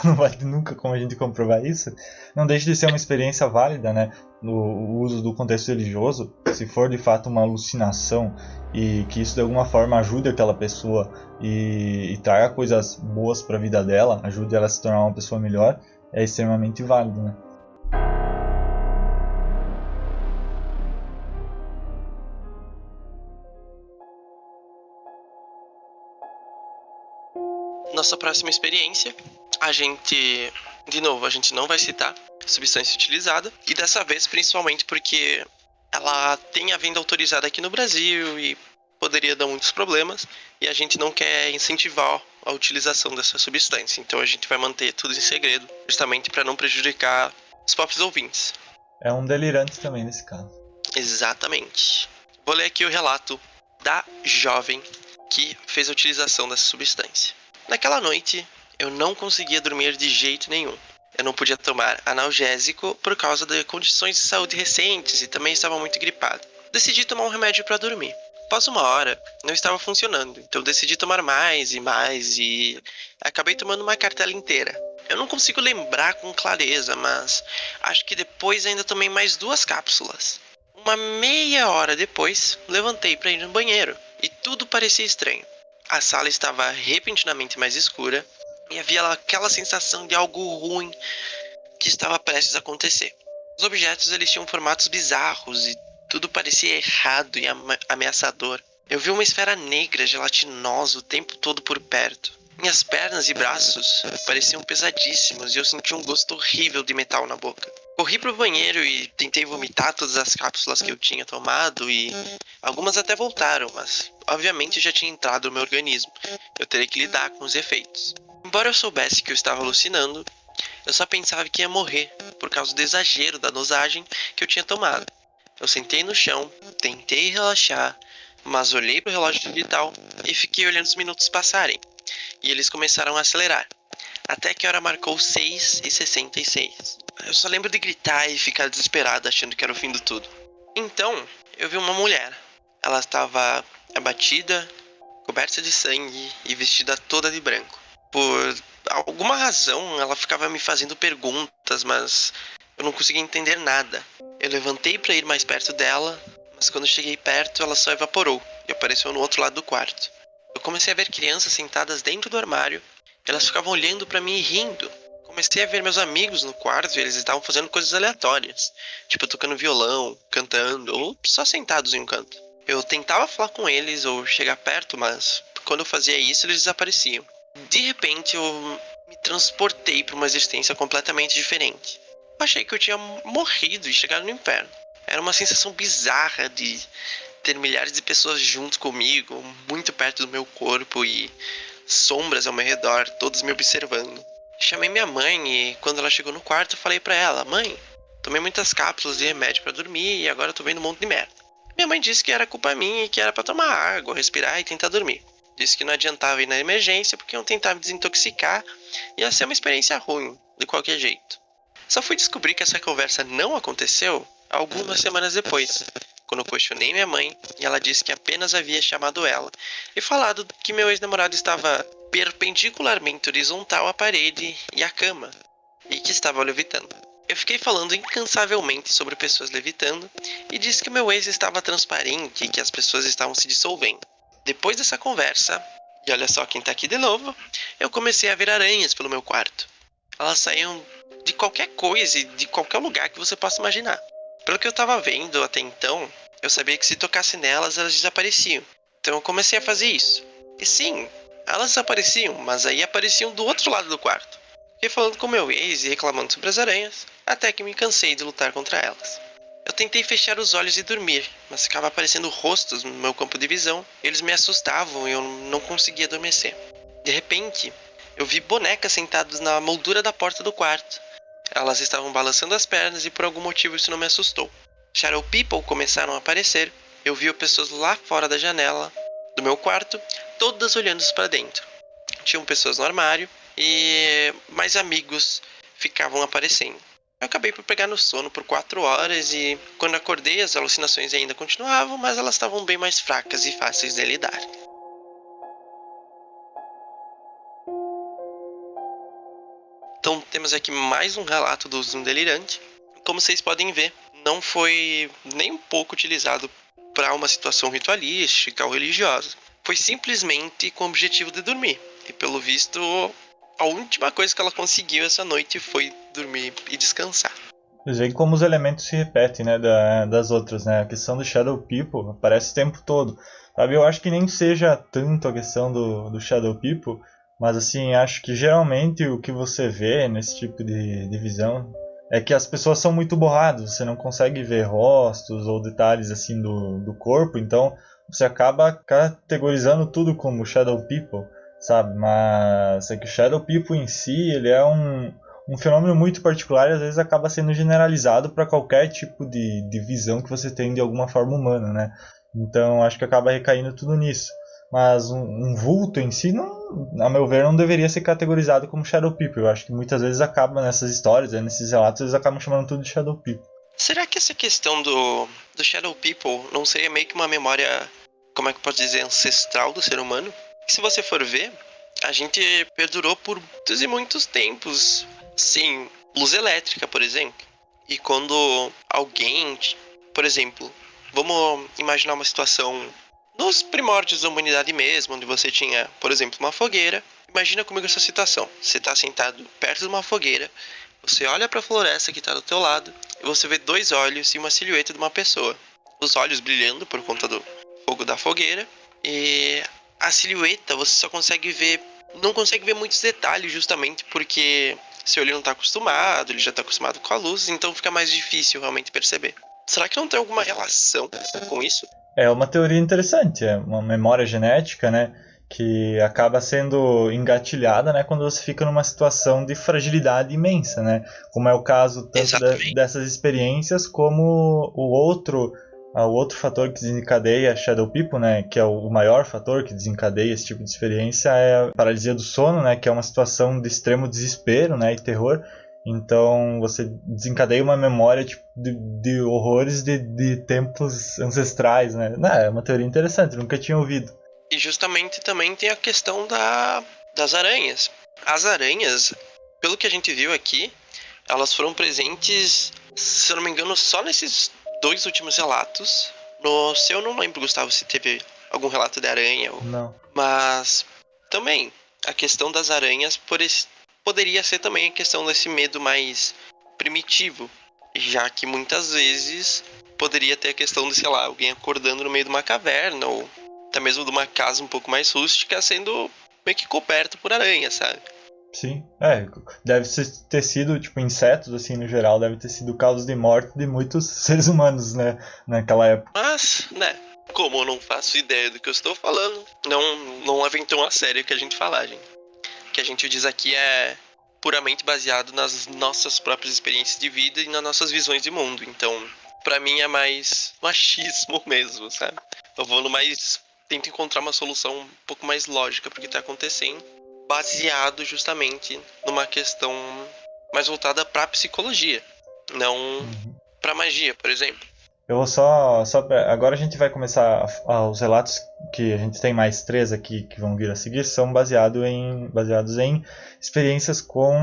Não vai ter nunca como a gente comprovar isso. Não deixa de ser uma experiência válida, né? No uso do contexto religioso. Se for de fato uma alucinação e que isso de alguma forma ajude aquela pessoa e traga coisas boas para a vida dela, ajude ela a se tornar uma pessoa melhor, é extremamente válido, né? Nossa próxima experiência, a gente não vai citar a substância utilizada, e dessa vez principalmente porque ela tem a venda autorizada aqui no Brasil e poderia dar muitos problemas, e a gente não quer incentivar a utilização dessa substância, então a gente vai manter tudo em segredo, justamente para não prejudicar os próprios ouvintes. É um delirante também nesse caso. Exatamente. Vou ler aqui o relato da jovem que fez a utilização dessa substância. Naquela noite, eu não conseguia dormir de jeito nenhum. Eu não podia tomar analgésico por causa de condições de saúde recentes e também estava muito gripado. Decidi tomar um remédio para dormir. Após uma hora, não estava funcionando, então decidi tomar mais e acabei tomando uma cartela inteira. Eu não consigo lembrar com clareza, mas acho que depois ainda tomei mais 2 cápsulas. Uma meia hora depois, levantei para ir no banheiro e tudo parecia estranho. A sala estava repentinamente mais escura e havia aquela sensação de algo ruim que estava prestes a acontecer. Os objetos eles tinham formatos bizarros e tudo parecia errado e ameaçador. Eu vi uma esfera negra gelatinosa o tempo todo por perto. Minhas pernas e braços pareciam pesadíssimos e eu senti um gosto horrível de metal na boca. Corri pro banheiro e tentei vomitar todas as cápsulas que eu tinha tomado e algumas até voltaram, mas obviamente já tinha entrado no meu organismo. Eu teria que lidar com os efeitos. Embora eu soubesse que eu estava alucinando, eu só pensava que ia morrer por causa do exagero da dosagem que eu tinha tomado. Eu sentei no chão, tentei relaxar, mas olhei pro relógio digital e fiquei olhando os minutos passarem. E eles começaram a acelerar, até que a hora marcou 6h66. Eu só lembro de gritar e ficar desesperado achando que era o fim de tudo. Então, eu vi uma mulher. Ela estava abatida, coberta de sangue e vestida toda de branco. Por alguma razão, ela ficava me fazendo perguntas, mas eu não conseguia entender nada. Eu levantei para ir mais perto dela, mas quando cheguei perto, ela só evaporou e apareceu no outro lado do quarto. Eu comecei a ver crianças sentadas dentro do armário. Elas ficavam olhando para mim e rindo. Comecei a ver meus amigos no quarto e eles estavam fazendo coisas aleatórias, tipo tocando violão, cantando ou só sentados em um canto. Eu tentava falar com eles ou chegar perto, mas quando eu fazia isso eles desapareciam. De repente eu me transportei para uma existência completamente diferente. Eu achei que eu tinha morrido e chegado no inferno. Era uma sensação bizarra de ter milhares de pessoas junto comigo, muito perto do meu corpo e sombras ao meu redor, todos me observando. Chamei minha mãe e quando ela chegou no quarto eu falei pra ela: mãe, tomei muitas cápsulas de remédio pra dormir e agora eu tô vendo um monte de merda. Minha mãe disse que era culpa minha e que era pra tomar água, respirar e tentar dormir. Disse que não adiantava ir na emergência porque iam tentar me desintoxicar e ia ser uma experiência ruim, de qualquer jeito. Só fui descobrir que essa conversa não aconteceu algumas semanas depois, quando eu questionei minha mãe e ela disse que apenas havia chamado ela e falado que meu ex-namorado estava perpendicularmente horizontal à parede e à cama e que estava levitando. Eu fiquei falando incansavelmente sobre pessoas levitando e disse que meu ex estava transparente e que as pessoas estavam se dissolvendo. Depois dessa conversa, e olha só quem tá aqui de novo, eu comecei a ver aranhas pelo meu quarto. Elas saíam de qualquer coisa e de qualquer lugar que você possa imaginar. Pelo que eu tava vendo até então, eu sabia que se tocasse nelas, elas desapareciam. Então eu comecei a fazer isso. E sim, elas desapareciam, mas aí apareciam do outro lado do quarto. Fiquei falando com meu ex e reclamando sobre as aranhas, até que me cansei de lutar contra elas. Eu tentei fechar os olhos e dormir, mas ficava aparecendo rostos no meu campo de visão. Eles me assustavam e eu não conseguia adormecer. De repente, eu vi bonecas sentadas na moldura da porta do quarto. Elas estavam balançando as pernas e por algum motivo isso não me assustou. Shadow People começaram a aparecer. Eu vi pessoas lá fora da janela do meu quarto, todas olhando para dentro. Tinham pessoas no armário e mais amigos ficavam aparecendo. Eu acabei por pegar no sono por 4 horas e quando acordei as alucinações ainda continuavam, mas elas estavam bem mais fracas e fáceis de lidar. Então temos aqui mais um relato do uso delirante. Como vocês podem ver, não foi nem um pouco utilizado para uma situação ritualística ou religiosa. Foi simplesmente com o objetivo de dormir. E pelo visto, a última coisa que ela conseguiu essa noite foi dormir e descansar. Vocês veem como os elementos se repetem, né, das outras, né? A questão do Shadow People aparece o tempo todo. Sabe, eu acho que nem seja tanto a questão do Shadow People, mas assim, acho que geralmente o que você vê nesse tipo de visão é que as pessoas são muito borradas, você não consegue ver rostos ou detalhes assim do corpo, então você acaba categorizando tudo como Shadow People, sabe? Mas é que o Shadow People em si, ele é um fenômeno muito particular e às vezes acaba sendo generalizado para qualquer tipo de visão que você tem de alguma forma humana, né? Então acho que acaba recaindo tudo nisso. Mas um vulto em si, não, a meu ver, não deveria ser categorizado como Shadow People. Eu acho que muitas vezes acaba nessas histórias, nesses relatos, eles acabam chamando tudo de Shadow People. Será que essa questão do Shadow People não seria meio que uma memória, como é que eu posso dizer, ancestral do ser humano? E se você for ver, a gente perdurou por muitos e muitos tempos, sim, luz elétrica, por exemplo. E quando alguém, por exemplo, vamos imaginar uma situação nos primórdios da humanidade mesmo, onde você tinha, por exemplo, uma fogueira. Imagina comigo essa situação. Você está sentado perto de uma fogueira, você olha para a floresta que está do teu lado e você vê 2 olhos e uma silhueta de uma pessoa. Os olhos brilhando por conta do fogo da fogueira e a silhueta você só consegue ver, não consegue ver muitos detalhes justamente porque seu olho não está acostumado, ele já está acostumado com a luz, então fica mais difícil realmente perceber. Será que não tem alguma relação com isso? É uma teoria interessante, é uma memória genética, né, que acaba sendo engatilhada, né, quando você fica numa situação de fragilidade imensa, né, como é o caso tanto dessas experiências como o outro fator que desencadeia Shadow People, né, que é o maior fator que desencadeia esse tipo de experiência é a paralisia do sono, né, que é uma situação de extremo desespero, né, e terror. Então você desencadeia uma memória tipo, de horrores de tempos ancestrais, né? É uma teoria interessante, nunca tinha ouvido. E justamente também tem a questão das aranhas. As aranhas, pelo que a gente viu aqui, elas foram presentes, se eu não me engano, só nesses 2 últimos relatos. No seu eu não lembro, Gustavo, se teve algum relato de aranha. Não. Mas também a questão das aranhas poderia ser também a questão desse medo mais primitivo, já que muitas vezes poderia ter a questão de, sei lá, alguém acordando no meio de uma caverna ou até mesmo de uma casa um pouco mais rústica sendo meio que coberto por aranha, sabe? Sim, deve ter sido, tipo, insetos, assim, no geral, deve ter sido causa de morte de muitos seres humanos, né, naquela época. Mas, né, como eu não faço ideia do que eu estou falando, não levem tão a sério o que a gente falar, gente. O que a gente diz aqui é puramente baseado nas nossas próprias experiências de vida e nas nossas visões de mundo. Então, pra mim é mais machismo mesmo, sabe? Eu vou no mais... Tento encontrar uma solução um pouco mais lógica pro que tá acontecendo, baseado justamente numa questão mais voltada pra psicologia, não pra magia, por exemplo. Eu vou agora a gente vai começar os relatos que a gente tem mais 3 aqui que vão vir a seguir são baseados em experiências com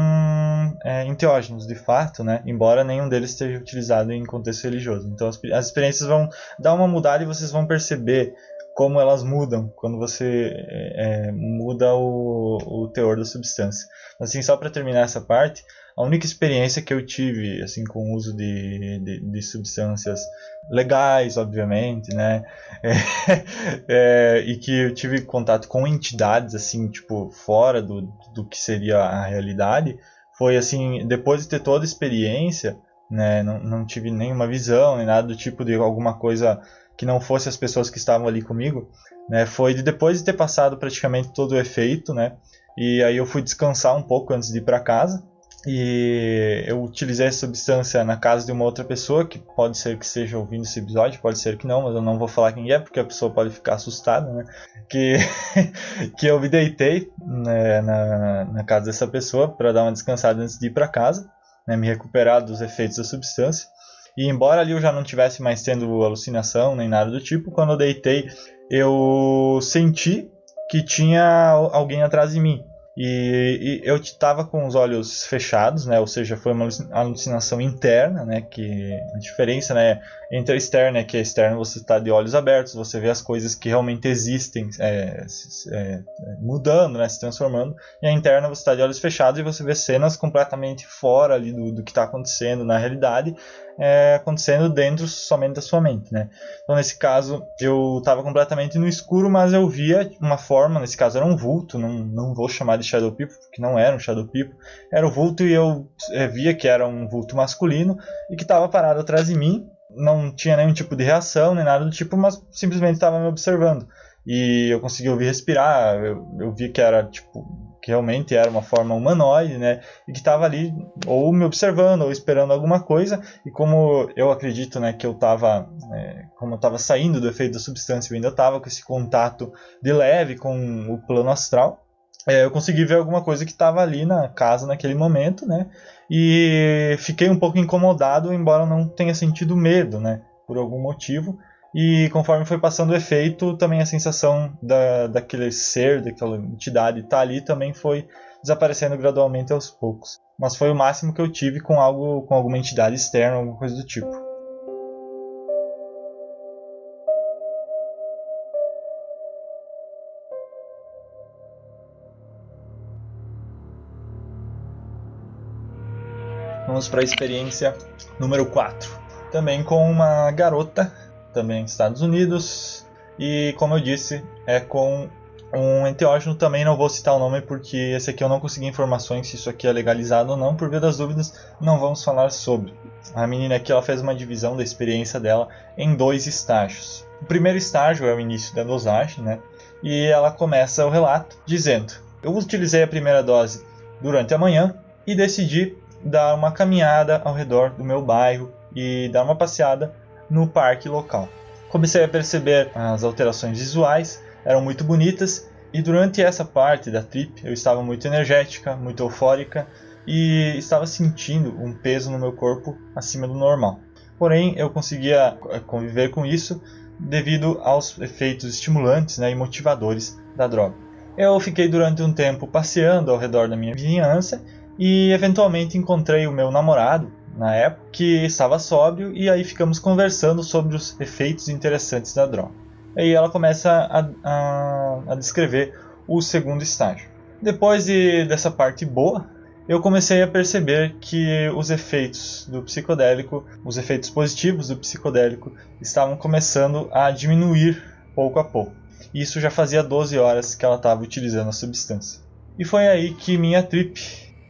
enteógenos, de fato, né? Embora nenhum deles esteja utilizado em contexto religioso. Então as experiências vão dar uma mudada e vocês vão perceber como elas mudam quando você muda o teor da substância. Assim, só para terminar essa parte, a única experiência que eu tive assim com o uso de substâncias legais, obviamente, né, e que eu tive contato com entidades assim, tipo, fora do que seria a realidade, foi assim, depois de ter toda a experiência, né, não tive nenhuma visão, nem nada do tipo de alguma coisa que não fosse as pessoas que estavam ali comigo, né, foi depois de ter passado praticamente todo o efeito, né, e aí eu fui descansar um pouco antes de ir para casa. E eu utilizei essa substância na casa de uma outra pessoa, que pode ser que esteja ouvindo esse episódio, pode ser que não, mas eu não vou falar quem é, porque a pessoa pode ficar assustada, né? Que, que eu me deitei, né, na casa dessa pessoa para dar uma descansada antes de ir para casa, né, me recuperar dos efeitos da substância. E embora ali eu já não tivesse mais tendo alucinação nem nada do tipo, quando eu deitei eu senti que tinha alguém atrás de mim. E eu estava com os olhos fechados, né? Ou seja, foi uma alucinação interna, né? Que a diferença, né, entre a externa é que a externa você está de olhos abertos, você vê as coisas que realmente existem mudando, né, se transformando, e a interna você está de olhos fechados e você vê cenas completamente fora ali do que está acontecendo na realidade, acontecendo dentro somente da sua mente, né? Então nesse caso eu estava completamente no escuro, mas eu via uma forma, nesse caso era um vulto, não vou chamar de Shadow People, porque não era um Shadow People, era o vulto, e eu via que era um vulto masculino e que estava parado atrás de mim, não tinha nenhum tipo de reação nem nada do tipo, mas simplesmente estava me observando. E eu consegui ouvir respirar, eu vi que era que realmente era uma forma humanoide, né, e que estava ali ou me observando ou esperando alguma coisa. E como eu acredito, né, que eu estava como eu estava saindo do efeito da substância, eu ainda estava com esse contato de leve com o plano astral, eu consegui ver alguma coisa que estava ali na casa naquele momento, né, e fiquei um pouco incomodado, embora eu não tenha sentido medo, né, por algum motivo. E conforme foi passando o efeito, também a sensação daquele ser, daquela entidade estar ali também foi desaparecendo gradualmente aos poucos. Mas foi o máximo que eu tive com alguma entidade externa, alguma coisa do tipo. Vamos para a experiência número 4. Também com uma garota, também nos Estados Unidos, e como eu disse, é com um enteógeno. Também não vou citar o nome porque esse aqui eu não consegui informações se isso aqui é legalizado ou não, por via das dúvidas não vamos falar sobre. A menina aqui ela fez uma divisão da experiência dela em 2 estágios. O primeiro estágio é o início da dosagem, né? E ela começa o relato dizendo: eu utilizei a primeira dose durante a manhã e decidi dar uma caminhada ao redor do meu bairro e dar uma passeada no parque local. Comecei a perceber as alterações visuais, eram muito bonitas, e durante essa parte da trip eu estava muito energética, muito eufórica e estava sentindo um peso no meu corpo acima do normal. Porém, eu conseguia conviver com isso devido aos efeitos estimulantes, né, e motivadores da droga. Eu fiquei durante um tempo passeando ao redor da minha vizinhança e eventualmente encontrei o meu namorado, na época, que estava sóbrio, e aí ficamos conversando sobre os efeitos interessantes da droga. Aí ela começa a descrever o segundo estágio. Depois dessa parte boa, eu comecei a perceber que os efeitos do psicodélico, os efeitos positivos do psicodélico, estavam começando a diminuir pouco a pouco. Isso já fazia 12 horas que ela estava utilizando a substância. E foi aí que minha trip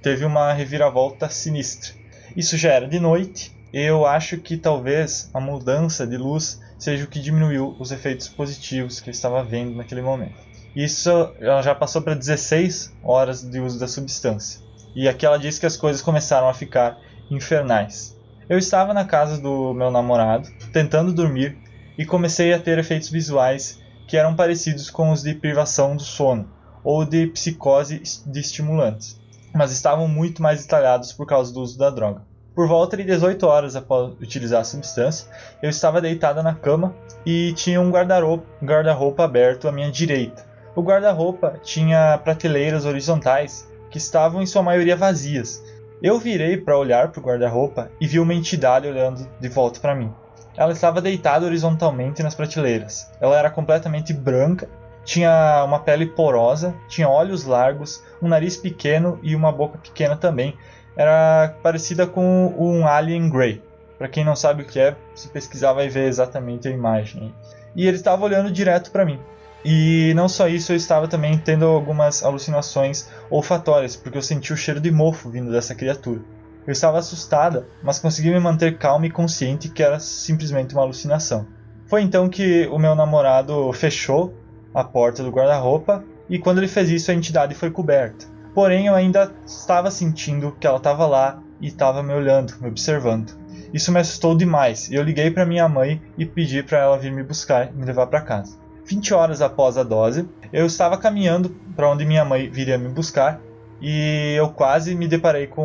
teve uma reviravolta sinistra. Isso já era de noite, e eu acho que talvez a mudança de luz seja o que diminuiu os efeitos positivos que eu estava vendo naquele momento. Isso ela já passou para 16 horas de uso da substância, e aqui ela diz que as coisas começaram a ficar infernais. Eu estava na casa do meu namorado, tentando dormir, e comecei a ter efeitos visuais que eram parecidos com os de privação do sono, ou de psicose de estimulantes, mas estavam muito mais detalhados por causa do uso da droga. Por volta de 18 horas após utilizar a substância, eu estava deitada na cama e tinha um guarda-roupa aberto à minha direita. O guarda-roupa tinha prateleiras horizontais que estavam em sua maioria vazias. Eu virei para olhar para o guarda-roupa e vi uma entidade olhando de volta para mim. Ela estava deitada horizontalmente nas prateleiras. Ela era completamente branca, tinha uma pele porosa, tinha olhos largos, um nariz pequeno e uma boca pequena também. Era parecida com um Alien Grey. Para quem não sabe o que é, se pesquisar vai ver exatamente a imagem. E ele estava olhando direto para mim. E não só isso, eu estava também tendo algumas alucinações olfatórias, porque eu senti o cheiro de mofo vindo dessa criatura. Eu estava assustada, mas consegui me manter calma e consciente que era simplesmente uma alucinação. Foi então que o meu namorado fechou a porta do guarda-roupa, e quando ele fez isso a entidade foi coberta. porém eu ainda estava sentindo que ela estava lá e estava me olhando, me observando. Isso me assustou demais e eu liguei para minha mãe e pedi para ela vir me buscar e me levar para casa. 20 horas após a dose, eu estava caminhando para onde minha mãe viria me buscar e eu quase me deparei com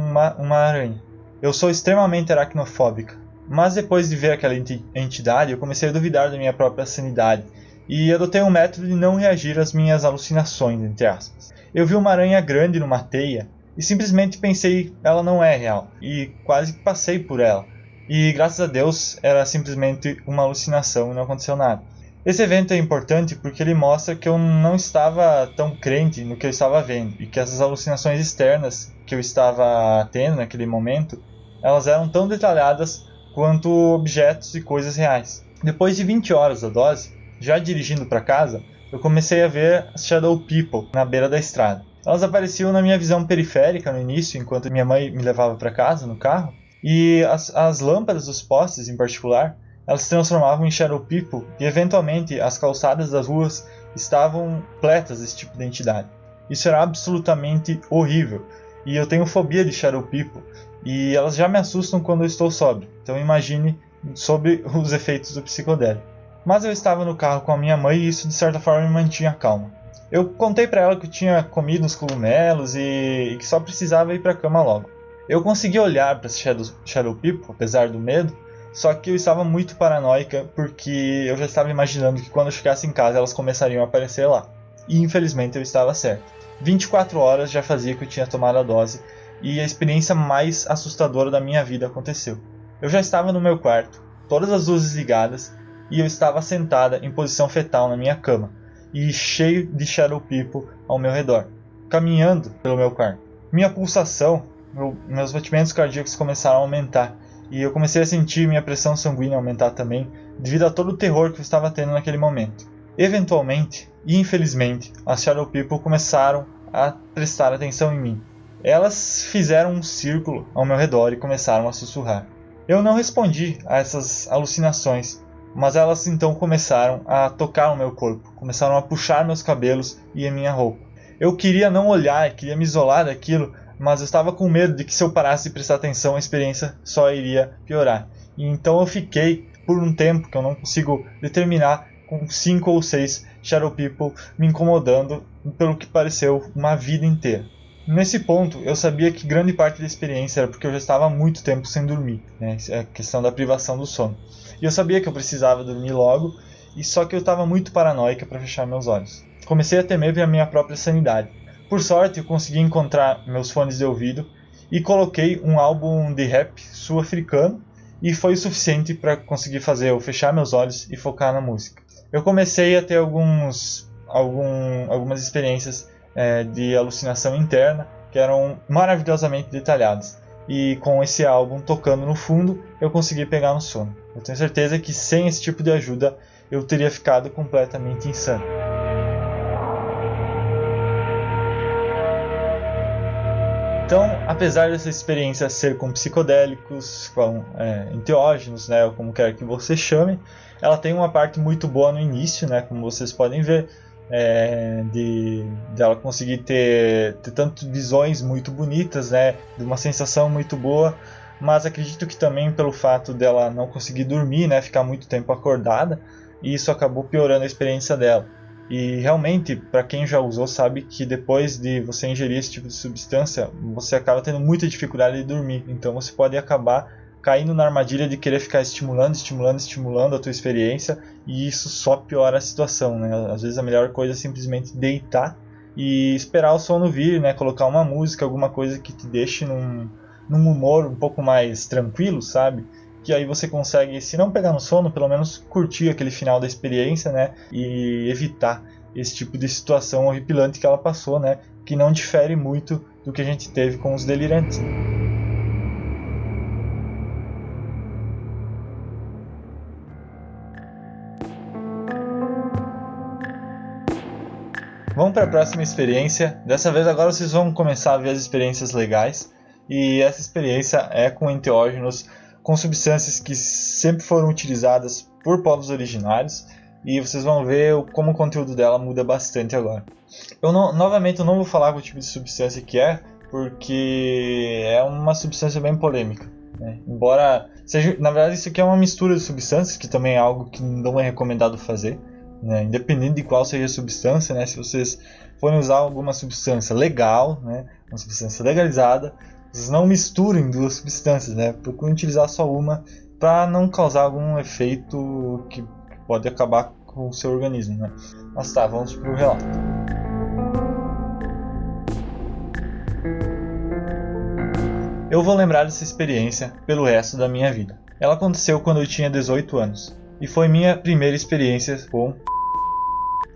uma aranha. Eu sou extremamente aracnofóbica, mas depois de ver aquela entidade eu comecei a duvidar da minha própria sanidade e adotei um método de não reagir às minhas alucinações, entre aspas. Eu vi uma aranha grande numa teia e simplesmente pensei, ela não é real, e quase passei por ela. E graças a Deus era simplesmente uma alucinação e não aconteceu nada. Esse evento é importante porque ele mostra que eu não estava tão crente no que eu estava vendo e que essas alucinações externas que eu estava tendo naquele momento, elas eram tão detalhadas quanto objetos e coisas reais. Depois de 20 horas da dose, já dirigindo para casa, eu comecei a ver as Shadow People na beira da estrada. Elas apareciam na minha visão periférica no início, enquanto minha mãe me levava para casa no carro, e as lâmpadas dos postes em particular, elas se transformavam em Shadow People e eventualmente as calçadas das ruas estavam repletas desse tipo de entidade. Isso era absolutamente horrível e eu tenho fobia de Shadow People e elas já me assustam quando eu estou sóbrio, então imagine sobre os efeitos do psicodélico. Mas eu estava no carro com a minha mãe e isso de certa forma me mantinha calma. Eu contei para ela que eu tinha comido uns cogumelos e que só precisava ir para a cama logo. Eu consegui olhar para as Shadow People, apesar do medo, só que eu estava muito paranoica porque eu já estava imaginando que quando eu chegasse em casa elas começariam a aparecer lá. E infelizmente eu estava certo. 24 horas já fazia que eu tinha tomado a dose e a experiência mais assustadora da minha vida aconteceu. Eu já estava no meu quarto, todas as luzes ligadas, e eu estava sentada em posição fetal na minha cama e cheio de Shadow People ao meu redor, caminhando pelo meu quarto. Minha pulsação, meus batimentos cardíacos começaram a aumentar e eu comecei a sentir minha pressão sanguínea aumentar também, devido a todo o terror que eu estava tendo naquele momento. Eventualmente, e infelizmente, as Shadow People começaram a prestar atenção em mim. Elas fizeram um círculo ao meu redor e começaram a sussurrar. Eu não respondi a essas alucinações, mas elas então começaram a tocar o meu corpo, começaram a puxar meus cabelos e a minha roupa. Eu queria não olhar, queria me isolar daquilo, mas eu estava com medo de que se eu parasse de prestar atenção a experiência só iria piorar. E então eu fiquei por um tempo que eu não consigo determinar, com 5 ou 6 Shadow People me incomodando pelo que pareceu uma vida inteira. Nesse ponto, eu sabia que grande parte da experiência era porque eu já estava há muito tempo sem dormir, né? É a questão da privação do sono. E eu sabia que eu precisava dormir logo, e só que eu estava muito paranoica para fechar meus olhos. Comecei a temer pela minha própria sanidade. Por sorte, eu consegui encontrar meus fones de ouvido e coloquei um álbum de rap sul-africano e foi o suficiente para conseguir fazer eu fechar meus olhos e focar na música. Eu comecei a ter algumas experiências de alucinação interna que eram maravilhosamente detalhadas. E com esse álbum tocando no fundo, eu consegui pegar no sono. Eu tenho certeza que sem esse tipo de ajuda, eu teria ficado completamente insano. Então, apesar dessa experiência ser com psicodélicos, com enteógenos, né, ou como quer que você chame, ela tem uma parte muito boa no início, né, como vocês podem ver, de ela conseguir ter tanto visões muito bonitas, né, de uma sensação muito boa, mas acredito que também pelo fato dela não conseguir dormir, né, ficar muito tempo acordada, e isso acabou piorando a experiência dela. E realmente, para quem já usou, sabe que depois de você ingerir esse tipo de substância, você acaba tendo muita dificuldade de dormir. Então você pode acabar caindo na armadilha de querer ficar estimulando a tua experiência, e isso só piora a situação, né? Às vezes a melhor coisa é simplesmente deitar e esperar o sono vir, né? Colocar uma música, alguma coisa que te deixe num humor um pouco mais tranquilo, sabe? Que aí você consegue, se não pegar no sono, pelo menos curtir aquele final da experiência, né? E evitar esse tipo de situação horripilante que ela passou, né? Que não difere muito do que a gente teve com os delirantes. Vamos para a próxima experiência. Dessa vez agora vocês vão começar a ver as experiências legais. E essa experiência é com enteógenos, com substâncias que sempre foram utilizadas por povos originários e vocês vão ver como o conteúdo dela muda bastante agora. Novamente eu não vou falar qual tipo de substância que é, porque é uma substância bem polêmica, né? Embora seja, na verdade isso aqui é uma mistura de substâncias, que também é algo que não é recomendado fazer, né? Independente de qual seja a substância, né? Se vocês forem usar alguma substância legal, né? Uma substância legalizada, vocês não misturem duas substâncias, né? Procurem utilizar só uma para não causar algum efeito que pode acabar com o seu organismo, né? Mas tá, vamos para o relato. Eu vou lembrar dessa experiência pelo resto da minha vida. Ela aconteceu quando eu tinha 18 anos, e foi minha primeira experiência com...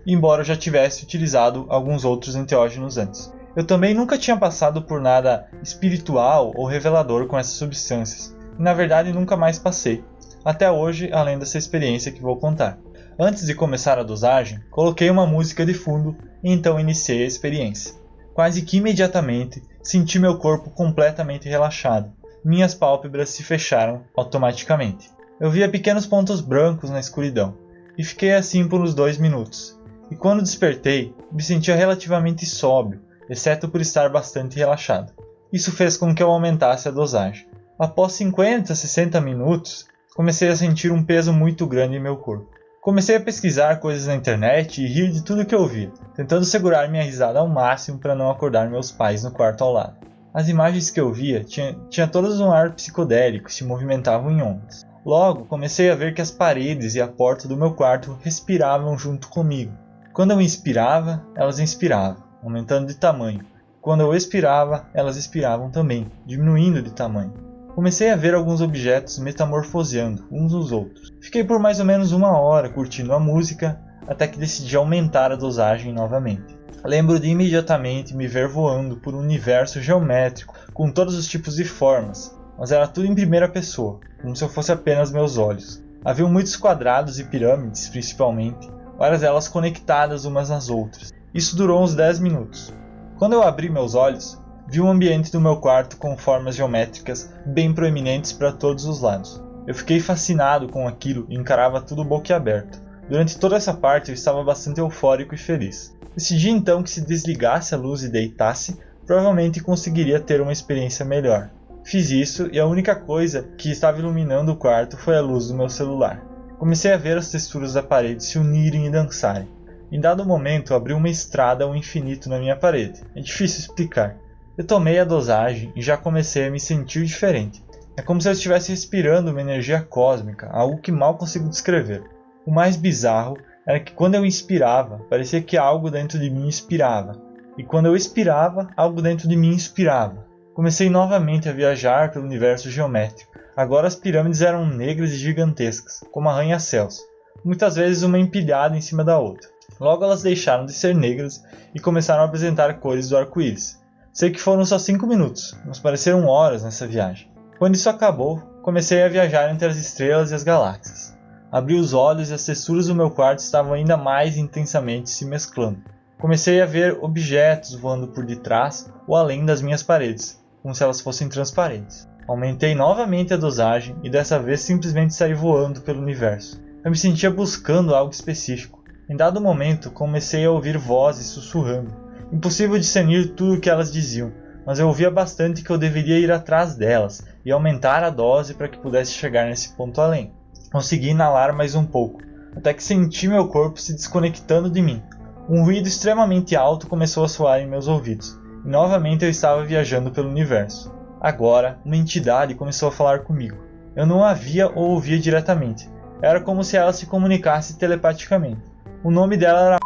embora eu já tivesse utilizado alguns outros enteógenos antes. Eu também nunca tinha passado por nada espiritual ou revelador com essas substâncias, e na verdade nunca mais passei, até hoje, além dessa experiência que vou contar. Antes de começar a dosagem, coloquei uma música de fundo e então iniciei a experiência. Quase que imediatamente, senti meu corpo completamente relaxado. Minhas pálpebras se fecharam automaticamente. Eu via pequenos pontos brancos na escuridão, e fiquei assim por uns 2 minutos. E quando despertei, me sentia relativamente sóbrio, exceto por estar bastante relaxado. Isso fez com que eu aumentasse a dosagem. Após 50 a 60 minutos, comecei a sentir um peso muito grande em meu corpo. Comecei a pesquisar coisas na internet e rir de tudo que eu via, tentando segurar minha risada ao máximo para não acordar meus pais no quarto ao lado. As imagens que eu via tinham todas um ar psicodélico e se movimentavam em ondas. Logo, comecei a ver que as paredes e a porta do meu quarto respiravam junto comigo. Quando eu inspirava, elas inspiravam, aumentando de tamanho. Quando eu expirava, elas expiravam também, diminuindo de tamanho. Comecei a ver alguns objetos metamorfoseando uns nos outros. Fiquei por mais ou menos 1 hora curtindo a música, até que decidi aumentar a dosagem novamente. Lembro de imediatamente me ver voando por um universo geométrico com todos os tipos de formas, mas era tudo em primeira pessoa, como se eu fosse apenas meus olhos. Havia muitos quadrados e pirâmides, principalmente, várias delas conectadas umas nas outras. Isso durou uns 10 minutos. Quando eu abri meus olhos, vi um ambiente do meu quarto com formas geométricas bem proeminentes para todos os lados. Eu fiquei fascinado com aquilo e encarava tudo boquiaberto. Durante toda essa parte eu estava bastante eufórico e feliz. Decidi então que se desligasse a luz e deitasse, provavelmente conseguiria ter uma experiência melhor. Fiz isso e a única coisa que estava iluminando o quarto foi a luz do meu celular. Comecei a ver as texturas da parede se unirem e dançarem. Em dado momento abriu uma estrada ao infinito na minha parede. É difícil explicar. Eu tomei a dosagem e já comecei a me sentir diferente. É como se eu estivesse respirando uma energia cósmica, algo que mal consigo descrever. O mais bizarro era que quando eu inspirava, parecia que algo dentro de mim expirava. E quando eu expirava, algo dentro de mim inspirava. Comecei novamente a viajar pelo universo geométrico. Agora as pirâmides eram negras e gigantescas, como arranha-céus, muitas vezes uma empilhada em cima da outra. Logo elas deixaram de ser negras e começaram a apresentar cores do arco-íris. Sei que foram só 5 minutos, mas pareceram horas nessa viagem. Quando isso acabou, comecei a viajar entre as estrelas e as galáxias. Abri os olhos e as texturas do meu quarto estavam ainda mais intensamente se mesclando. Comecei a ver objetos voando por detrás ou além das minhas paredes, como se elas fossem transparentes. Aumentei novamente a dosagem e dessa vez simplesmente saí voando pelo universo. Eu me sentia buscando algo específico. Em dado momento, comecei a ouvir vozes sussurrando. Impossível discernir tudo o que elas diziam, mas eu ouvia bastante que eu deveria ir atrás delas e aumentar a dose para que pudesse chegar nesse ponto além. Consegui inalar mais um pouco, até que senti meu corpo se desconectando de mim. Um ruído extremamente alto começou a soar em meus ouvidos, e novamente eu estava viajando pelo universo. Agora, uma entidade começou a falar comigo. Eu não a via ou ouvia diretamente, era como se ela se comunicasse telepaticamente. O nome dela era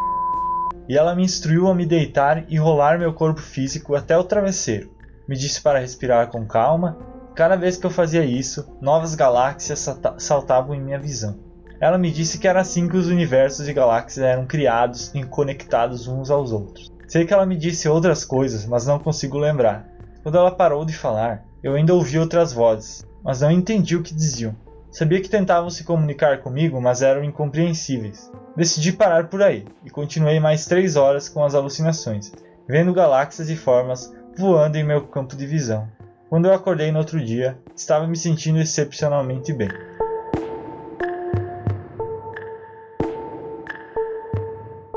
e ela me instruiu a me deitar e rolar meu corpo físico até o travesseiro. Me disse para respirar com calma. Cada vez que eu fazia isso, novas galáxias saltavam em minha visão. Ela me disse que era assim que os universos e galáxias eram criados e conectados uns aos outros. Sei que ela me disse outras coisas, mas não consigo lembrar. Quando ela parou de falar, eu ainda ouvi outras vozes, mas não entendi o que diziam. Sabia que tentavam se comunicar comigo, mas eram incompreensíveis. Decidi parar por aí, e continuei mais 3 horas com as alucinações, vendo galáxias e formas voando em meu campo de visão. Quando eu acordei no outro dia, estava me sentindo excepcionalmente bem.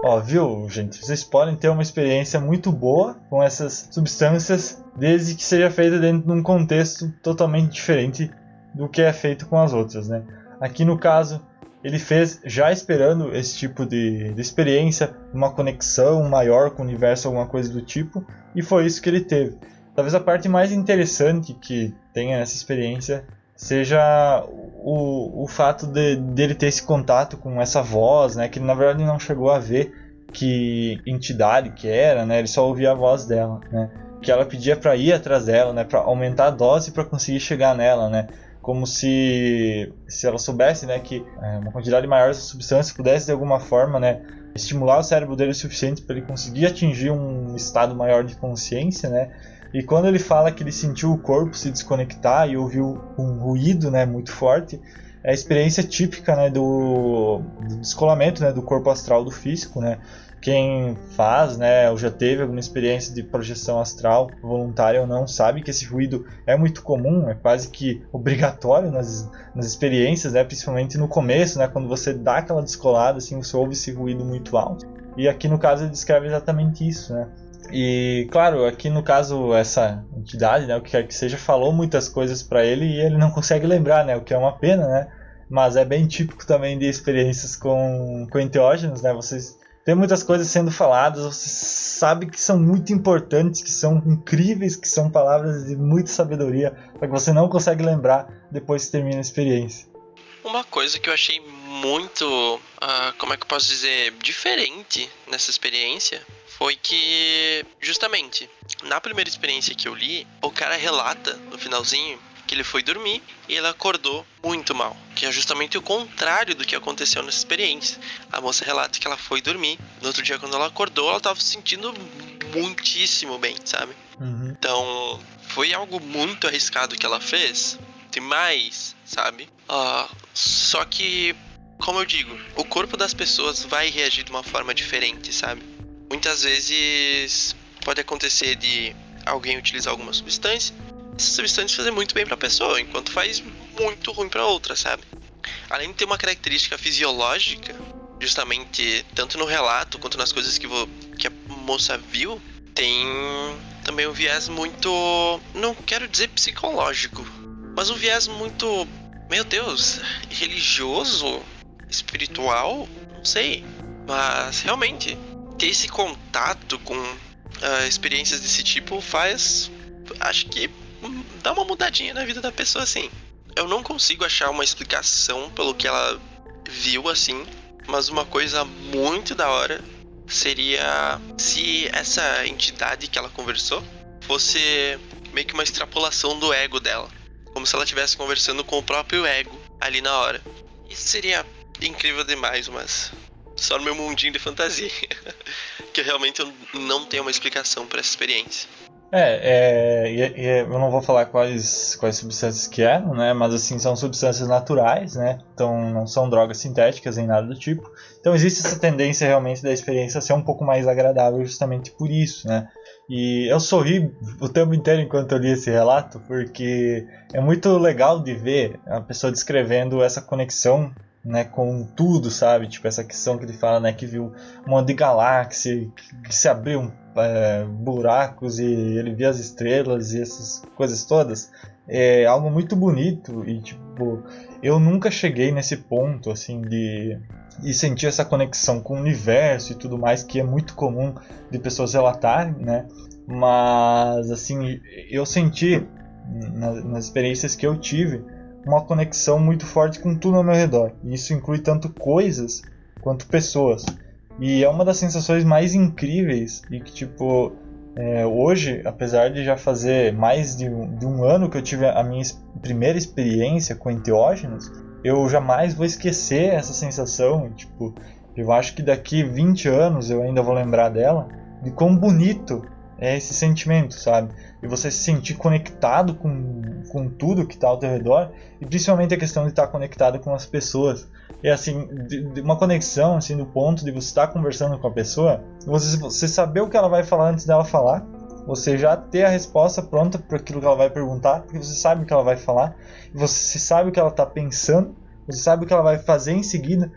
Ó, viu, gente? Vocês podem ter uma experiência muito boa com essas substâncias, desde que seja feita dentro de um contexto totalmente diferente do que é feito com as outras, né? Aqui no caso, ele fez já esperando esse tipo de experiência, uma conexão maior com o universo, alguma coisa do tipo, e foi isso que ele teve. Talvez a parte mais interessante que tenha nessa experiência seja o fato dele ter esse contato com essa voz, né, que ele na verdade não chegou a ver que entidade que era, né, ele só ouvia a voz dela, né, que ela pedia para ir atrás dela, né, para aumentar a dose para conseguir chegar nela, né, como se ela soubesse, né, que uma quantidade maior dessa substância pudesse de alguma forma, né, estimular o cérebro dele o suficiente para ele conseguir atingir um estado maior de consciência, né. E quando ele fala que ele sentiu o corpo se desconectar e ouviu um ruído, né, muito forte, é a experiência típica, né, do descolamento, né, do corpo astral do físico, né. Quem faz, né, ou já teve alguma experiência de projeção astral, voluntária ou não, sabe que esse ruído é muito comum, é quase que obrigatório nas experiências, né, principalmente no começo, né, quando você dá aquela descolada, assim, você ouve esse ruído muito alto. E aqui no caso ele descreve exatamente isso, né. E claro, aqui no caso essa entidade, né, o que quer que seja, falou muitas coisas para ele e ele não consegue lembrar, né, o que é uma pena, né, mas é bem típico também de experiências com enteógenos, né, vocês tem muitas coisas sendo faladas, você sabe que são muito importantes, que são incríveis, que são palavras de muita sabedoria, só que você não consegue lembrar depois que termina a experiência. Uma coisa que eu achei muito, como é que eu posso dizer, diferente nessa experiência foi que, justamente, na primeira experiência que eu li, o cara relata, no finalzinho, que ele foi dormir e ele acordou muito mal, que é justamente o contrário do que aconteceu nessa experiência. A moça relata que ela foi dormir, no outro dia quando ela acordou, ela tava se sentindo muitíssimo bem, sabe? Uhum. Então, foi algo muito arriscado que ela fez, demais, sabe? Só que, como eu digo, o corpo das pessoas vai reagir de uma forma diferente, sabe? Muitas vezes pode acontecer de alguém utilizar alguma substância, essa substância fazer muito bem pra pessoa, enquanto faz muito ruim pra outra, sabe? Além de ter uma característica fisiológica, justamente tanto no relato quanto nas coisas que a moça viu, tem também um viés muito, não quero dizer psicológico, mas um viés muito, meu Deus, religioso, espiritual, não sei, mas realmente ter esse contato com experiências desse tipo faz, acho que dá uma mudadinha na vida da pessoa, assim. Eu não consigo achar uma explicação pelo que ela viu, assim, mas uma coisa muito da hora seria se essa entidade que ela conversou fosse meio que uma extrapolação do ego dela, como se ela estivesse conversando com o próprio ego ali na hora. Isso seria incrível demais, mas só no meu mundinho de fantasia que realmente eu não tenho uma explicação para essa experiência. Eu não vou falar quais substâncias que eram, né? Mas assim, são substâncias naturais, né? Então não são drogas sintéticas nem nada do tipo. Então existe essa tendência realmente da experiência ser um pouco mais agradável justamente por isso, né? E eu sorri o tempo inteiro enquanto eu li esse relato, porque é muito legal de ver a pessoa descrevendo essa conexão, né, com tudo, sabe? Tipo, essa questão que ele fala, né, que viu um monte de galáxia, que se abriam buracos e ele via as estrelas e essas coisas todas. É algo muito bonito e, tipo, eu nunca cheguei nesse ponto, assim, de sentir essa conexão com o universo e tudo mais, que é muito comum de pessoas relatarem, né? Mas, assim, eu senti, nas experiências que eu tive, uma conexão muito forte com tudo ao meu redor. E isso inclui tanto coisas quanto pessoas. E é uma das sensações mais incríveis e que, tipo, hoje, apesar de já fazer mais de um ano que eu tive a minha primeira experiência com enteógenos, eu jamais vou esquecer essa sensação. Tipo, eu acho que daqui 20 anos eu ainda vou lembrar dela, de quão bonito é esse sentimento, sabe? E você se sentir conectado com tudo que está ao teu redor, e principalmente a questão de estar conectado com as pessoas. E assim, de uma conexão, assim, do ponto de você estar conversando com a pessoa, você saber o que ela vai falar antes dela falar, você já ter a resposta pronta para aquilo que ela vai perguntar, porque você sabe o que ela vai falar, você sabe o que ela está pensando, você sabe o que ela vai fazer em seguida,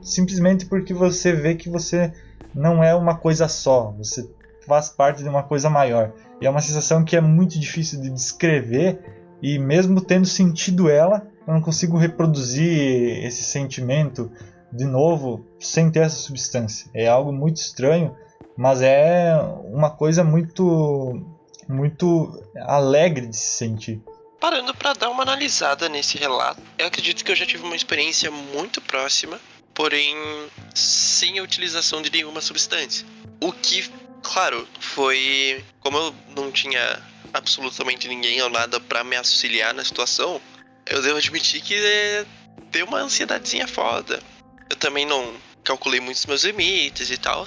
simplesmente porque você vê que você não é uma coisa só, você faz parte de uma coisa maior. E é uma sensação que é muito difícil de descrever, e mesmo tendo sentido ela, eu não consigo reproduzir esse sentimento de novo sem ter essa substância. É algo muito estranho, mas é uma coisa muito alegre de se sentir. Parando pra dar uma analisada nesse relato, eu acredito que eu já tive uma experiência muito próxima, porém sem a utilização de nenhuma substância. O que, claro, foi... Como eu não tinha absolutamente ninguém ou nada pra me auxiliar na situação, eu devo admitir que deu uma ansiedadezinha foda. Eu também não calculei muito os meus limites e tal,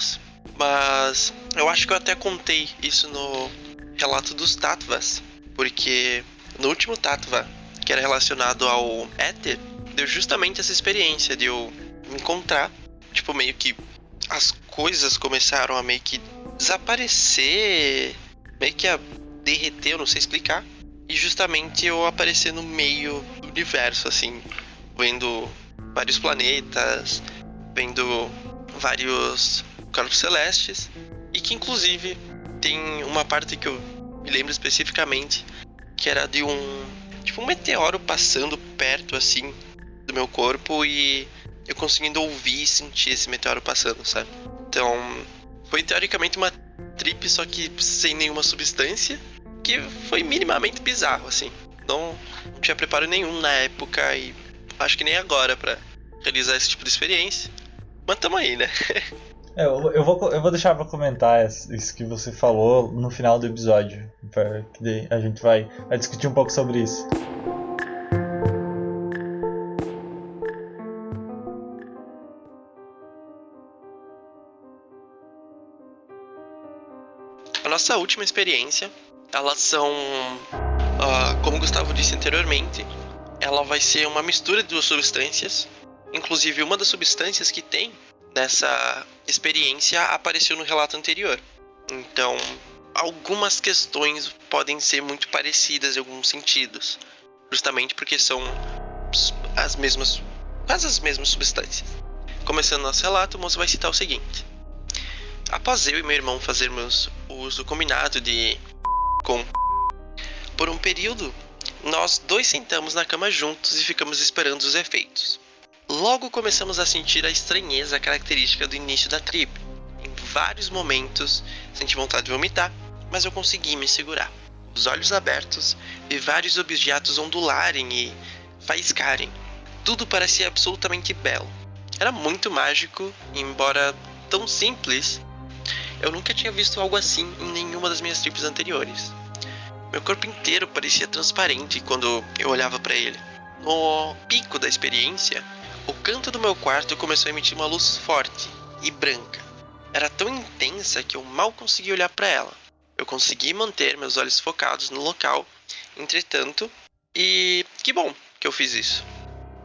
mas eu acho que eu até contei isso no relato dos Tattvas, porque no último Tattva, que era relacionado ao éter, deu justamente essa experiência de eu me encontrar, tipo, meio que as coisas começaram a meio que desaparecer, meio que a derreter, eu não sei explicar, e justamente eu aparecer no meio do universo, assim, vendo vários planetas, vendo vários corpos celestes, e que inclusive tem uma parte que eu me lembro especificamente, que era de um meteoro passando perto, assim, do meu corpo, e eu conseguindo ouvir e sentir esse meteoro passando, sabe? Então, foi teoricamente uma trip, só que sem nenhuma substância, que foi minimamente bizarro, assim. Não tinha preparo nenhum na época, e acho que nem agora pra realizar esse tipo de experiência. Mas tamo aí, né? Eu vou deixar pra comentar isso que você falou no final do episódio. Que a gente vai discutir um pouco sobre isso. A nossa última experiência, elas são, como o Gustavo disse anteriormente, ela vai ser uma mistura de duas substâncias. Inclusive, uma das substâncias que tem nessa experiência apareceu no relato anterior. Então, algumas questões podem ser muito parecidas em alguns sentidos, justamente porque são quase as mesmas substâncias. Começando nosso relato, o moço vai citar o seguinte: após eu e meu irmão fazermos o uso combinado de por um período, nós dois sentamos na cama juntos e ficamos esperando os efeitos. Logo começamos a sentir a estranheza característica do início da trip. Em vários momentos senti vontade de vomitar, mas eu consegui me segurar. Os olhos abertos, vi vários objetos ondularem e faiscarem. Tudo parecia absolutamente belo. Era muito mágico, e embora tão simples, eu nunca tinha visto algo assim em nenhuma das minhas trips anteriores. Meu corpo inteiro parecia transparente quando eu olhava para ele. No pico da experiência, o canto do meu quarto começou a emitir uma luz forte e branca. Era tão intensa que eu mal conseguia olhar para ela. Eu consegui manter meus olhos focados no local, entretanto, e que bom que eu fiz isso.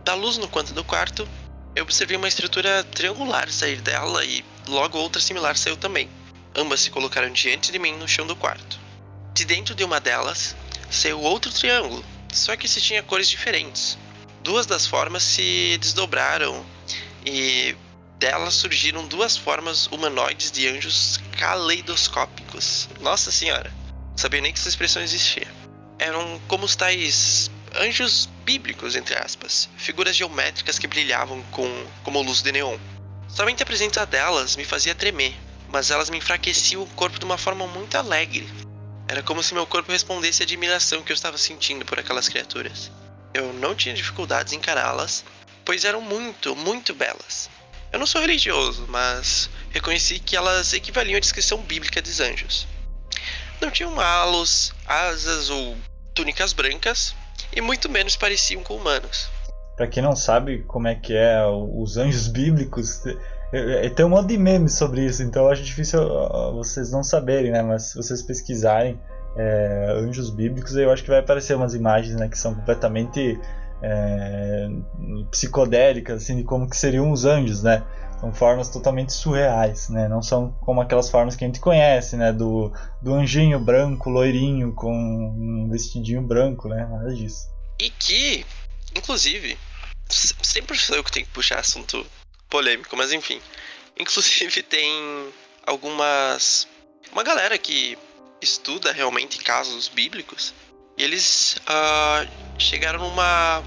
Da luz no canto do quarto, eu observei uma estrutura triangular sair dela e logo outra similar saiu também. Ambas se colocaram diante de mim no chão do quarto. De dentro de uma delas, saiu outro triângulo, só que se tinha cores diferentes. Duas das formas se desdobraram e delas surgiram duas formas humanoides de anjos caleidoscópicos. Nossa senhora, não sabia nem que essa expressão existia. Eram como os tais anjos bíblicos, entre aspas, figuras geométricas que brilhavam como luz de neon. Somente a presença delas me fazia tremer, mas elas me enfraqueciam o corpo de uma forma muito alegre. Era como se meu corpo respondesse à admiração que eu estava sentindo por aquelas criaturas. Eu não tinha dificuldades em encará-las, pois eram muito, muito belas. Eu não sou religioso, mas reconheci que elas equivaliam à descrição bíblica dos anjos. Não tinham halos, asas ou túnicas brancas, e muito menos pareciam com humanos. Pra quem não sabe como é que é os anjos bíblicos, tem um monte de memes sobre isso, então eu acho difícil vocês não saberem, né? Mas se vocês pesquisarem anjos bíblicos, eu acho que vai aparecer umas imagens, né, que são completamente psicodélicas, assim, de como que seriam os anjos, né? São formas totalmente surreais, né? Não são como aquelas formas que a gente conhece, né? Do anjinho branco, loirinho, com um vestidinho branco, né? Nada disso. E que, inclusive, sempre sou eu que tenho que puxar assunto polêmico, mas enfim. Inclusive tem uma galera que estuda realmente casos bíblicos, e eles chegaram numa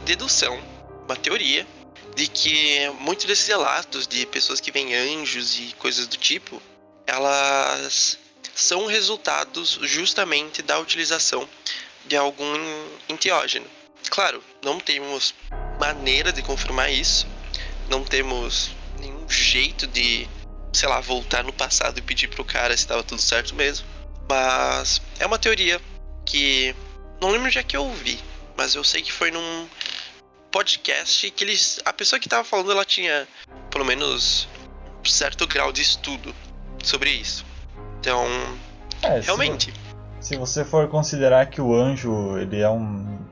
dedução, uma teoria, de que muitos desses relatos de pessoas que veem anjos e coisas do tipo, elas são resultados justamente da utilização de algum enteógeno. Claro, não temos maneira de confirmar isso, não temos nenhum jeito de, sei lá, voltar no passado e pedir pro cara se estava tudo certo mesmo, mas é uma teoria que não lembro onde é que eu ouvi, mas eu sei que foi num podcast que a pessoa que estava falando, ela tinha pelo menos um certo grau de estudo sobre isso. Então, realmente, se você for considerar que o anjo, ele é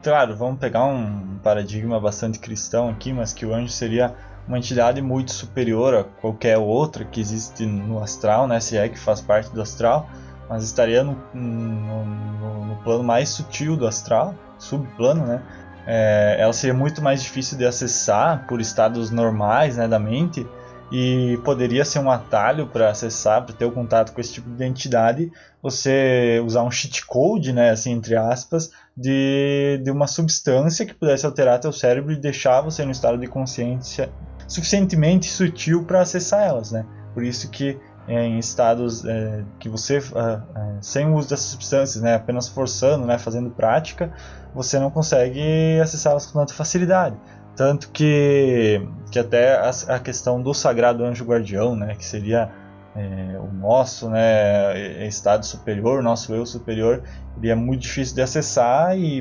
claro, vamos pegar um paradigma bastante cristão aqui, mas que o anjo seria uma entidade muito superior a qualquer outra que existe no astral, né? Se é que faz parte do astral, mas estaria no plano mais sutil do astral, subplano, né? Ela seria muito mais difícil de acessar por estados normais, né, da mente, e poderia ser um atalho para acessar, para ter o contato com esse tipo de entidade, você usar um cheat code, né, assim, entre aspas, de uma substância que pudesse alterar teu cérebro e deixar você no estado de consciência suficientemente sutil para acessar elas, né? Por isso que em estados que você, sem o uso dessas substâncias, né, apenas forçando, né, fazendo prática, você não consegue acessá-las com tanta facilidade. Tanto que até a questão do sagrado anjo guardião, né, que seria o nosso, né, estado superior, o nosso eu superior, ele é muito difícil de acessar e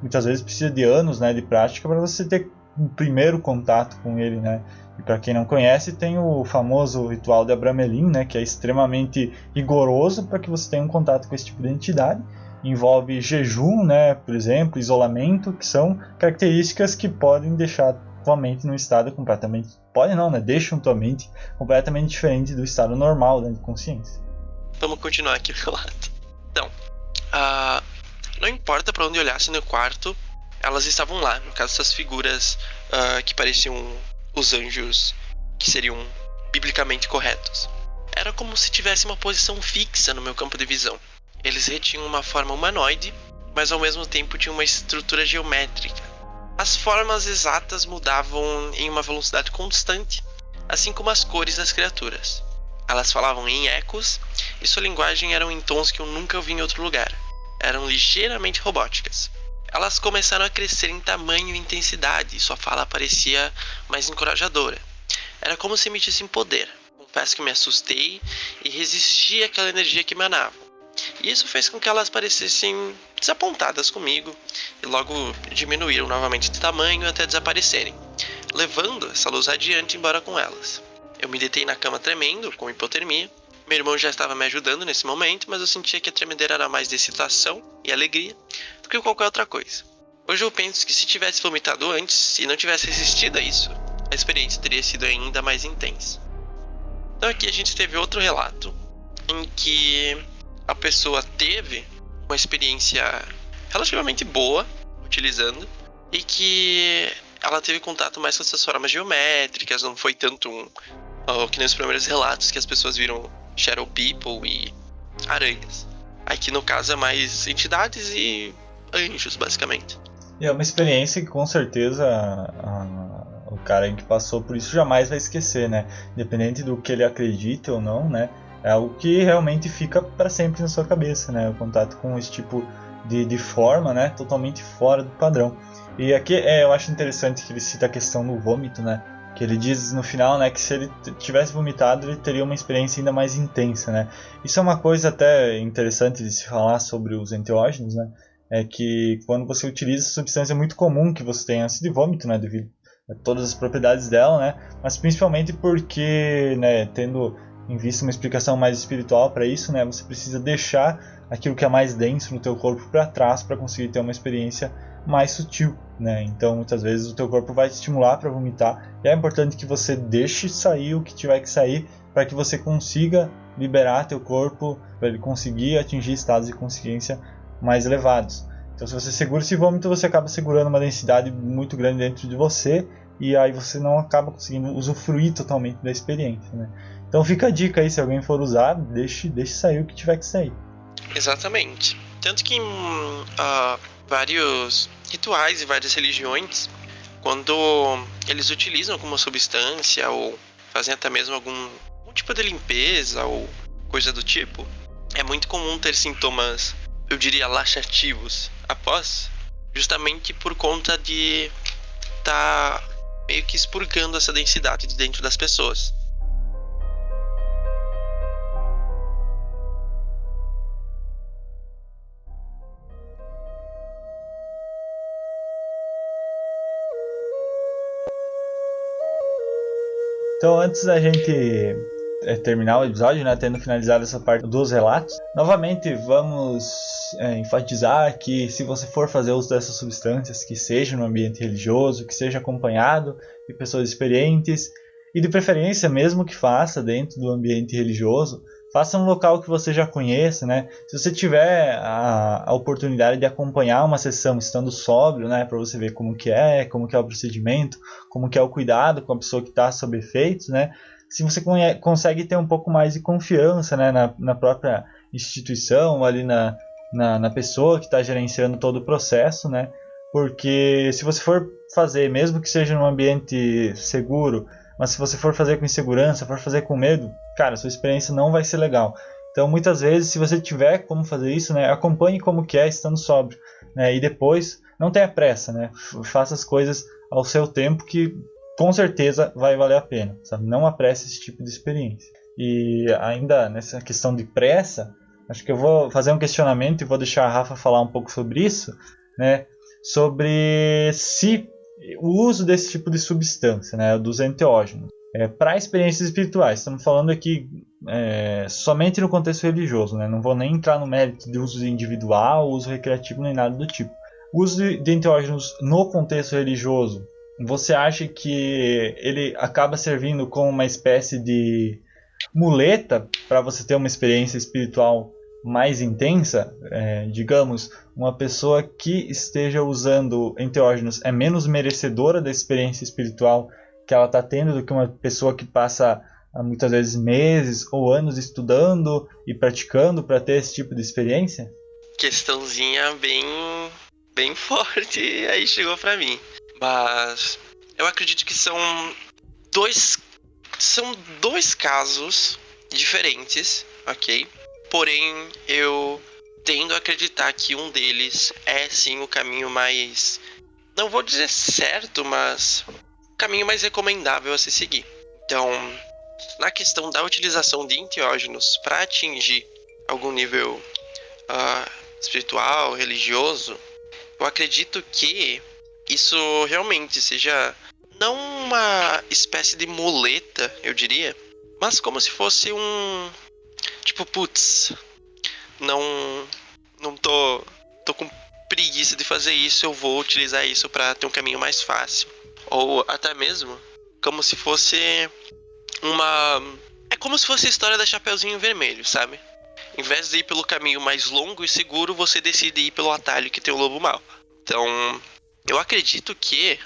muitas vezes precisa de anos, né, de prática para você ter um primeiro contato com ele, né. E para quem não conhece, tem o famoso ritual de Abramelin, né, que é extremamente rigoroso para que você tenha um contato com esse tipo de entidade. Envolve jejum, né, por exemplo, isolamento, que são características que podem deixar tua mente num estado completamente... Podem não, né? Deixam tua mente completamente diferente do estado normal, né, de consciência. Vamos continuar aqui o relato. Então, não importa para onde olhasse no quarto, elas estavam lá. No caso, essas figuras que pareciam os anjos que seriam biblicamente corretos. Era como se tivesse uma posição fixa no meu campo de visão. Eles retinham uma forma humanoide, mas ao mesmo tempo tinham uma estrutura geométrica. As formas exatas mudavam em uma velocidade constante, assim como as cores das criaturas. Elas falavam em ecos, e sua linguagem eram em tons que eu nunca ouvi em outro lugar. Eram ligeiramente robóticas. Elas começaram a crescer em tamanho e intensidade, e sua fala parecia mais encorajadora. Era como se emitissem poder. Confesso que me assustei e resisti àquela energia que emanavam. E isso fez com que elas parecessem desapontadas comigo e logo diminuíram novamente de tamanho até desaparecerem, levando essa luz adiante embora com elas. Eu me deitei na cama tremendo, com hipotermia. Meu irmão já estava me ajudando nesse momento, mas eu sentia que a tremedeira era mais de excitação e alegria do que qualquer outra coisa. Hoje eu penso que se tivesse vomitado antes e não tivesse resistido a isso, a experiência teria sido ainda mais intensa. Então aqui a gente teve outro relato em que a pessoa teve uma experiência relativamente boa utilizando e que ela teve contato mais com essas formas geométricas, não foi tanto que nem os primeiros relatos que as pessoas viram shadow people e aranhas. Aqui no caso é mais entidades e anjos, basicamente. E é uma experiência que com certeza o cara que passou por isso jamais vai esquecer, né? Independente do que ele acredite ou não, né? É algo que realmente fica para sempre na sua cabeça, né? O contato com esse tipo de forma, né? Totalmente fora do padrão. E aqui eu acho interessante que ele cita a questão do vômito, né? Que ele diz no final, né, que se ele tivesse vomitado, ele teria uma experiência ainda mais intensa, né? Isso é uma coisa até interessante de se falar sobre os enteógenos, né? É que quando você utiliza essa substância é muito comum que você tenha ânsia de vômito, né? Devido a todas as propriedades dela, né? Mas principalmente porque, né, tendo em vista uma explicação mais espiritual para isso, né, você precisa deixar aquilo que é mais denso no teu corpo para trás para conseguir ter uma experiência mais sutil, né? Então muitas vezes o teu corpo vai te estimular para vomitar e é importante que você deixe sair o que tiver que sair para que você consiga liberar teu corpo, para ele conseguir atingir estados de consciência mais elevados. Então se você segura esse vômito, você acaba segurando uma densidade muito grande dentro de você e aí você não acaba conseguindo usufruir totalmente da experiência, né? Então fica a dica aí, se alguém for usar, deixe sair o que tiver que sair. Exatamente. Tanto que em vários rituais e várias religiões, quando eles utilizam alguma substância ou fazem até mesmo algum tipo de limpeza ou coisa do tipo, é muito comum ter sintomas, eu diria, laxativos após, justamente por conta de estar meio que expurgando essa densidade de dentro das pessoas. Então, antes da gente terminar o episódio, né, tendo finalizado essa parte dos relatos, novamente vamos enfatizar que se você for fazer uso dessas substâncias, que seja no ambiente religioso, que seja acompanhado de pessoas experientes, e de preferência mesmo que faça dentro do ambiente religioso, faça um local que você já conheça, né? Se você tiver a oportunidade de acompanhar uma sessão estando sóbrio, né, para você ver como que é o procedimento, como que é o cuidado com a pessoa que está sob efeitos, né? Se você consegue ter um pouco mais de confiança, né, na própria instituição, ali na pessoa que está gerenciando todo o processo, né? Porque se você for fazer, mesmo que seja num ambiente seguro, mas se você for fazer com insegurança, for fazer com medo, cara, sua experiência não vai ser legal. Então, muitas vezes, se você tiver como fazer isso, né, acompanhe como que é estando sóbrio, né, e depois não tenha pressa, né, faça as coisas ao seu tempo que com certeza vai valer a pena, sabe? Não apresse esse tipo de experiência. E ainda nessa questão de pressa, acho que eu vou fazer um questionamento e vou deixar a Rafa falar um pouco sobre isso, né, sobre se o uso desse tipo de substância, né, dos enteógenos, para experiências espirituais. Estamos falando aqui somente no contexto religioso, né? Não vou nem entrar no mérito de uso individual, uso recreativo, nem nada do tipo. O uso de enteógenos no contexto religioso, você acha que ele acaba servindo como uma espécie de muleta para você ter uma experiência espiritual mais intensa? Digamos, uma pessoa que esteja usando enteógenos é menos merecedora da experiência espiritual que ela está tendo do que uma pessoa que passa muitas vezes meses ou anos estudando e praticando para ter esse tipo de experiência? Questãozinha bem forte aí chegou para mim. Mas eu acredito que são dois casos diferentes, ok? Porém, eu tendo a acreditar que um deles é sim o caminho mais, não vou dizer certo, mas o caminho mais recomendável a se seguir. Então, na questão da utilização de enteógenos para atingir algum nível espiritual, religioso, eu acredito que isso realmente seja não uma espécie de muleta, eu diria, mas como se fosse um tipo, putz, não tô com preguiça de fazer isso, eu vou utilizar isso para ter um caminho mais fácil. Ou até mesmo como se fosse é como se fosse a história da Chapeuzinho Vermelho, sabe? Em vez de ir pelo caminho mais longo e seguro, você decide ir pelo atalho que tem o lobo mau. Então, eu acredito que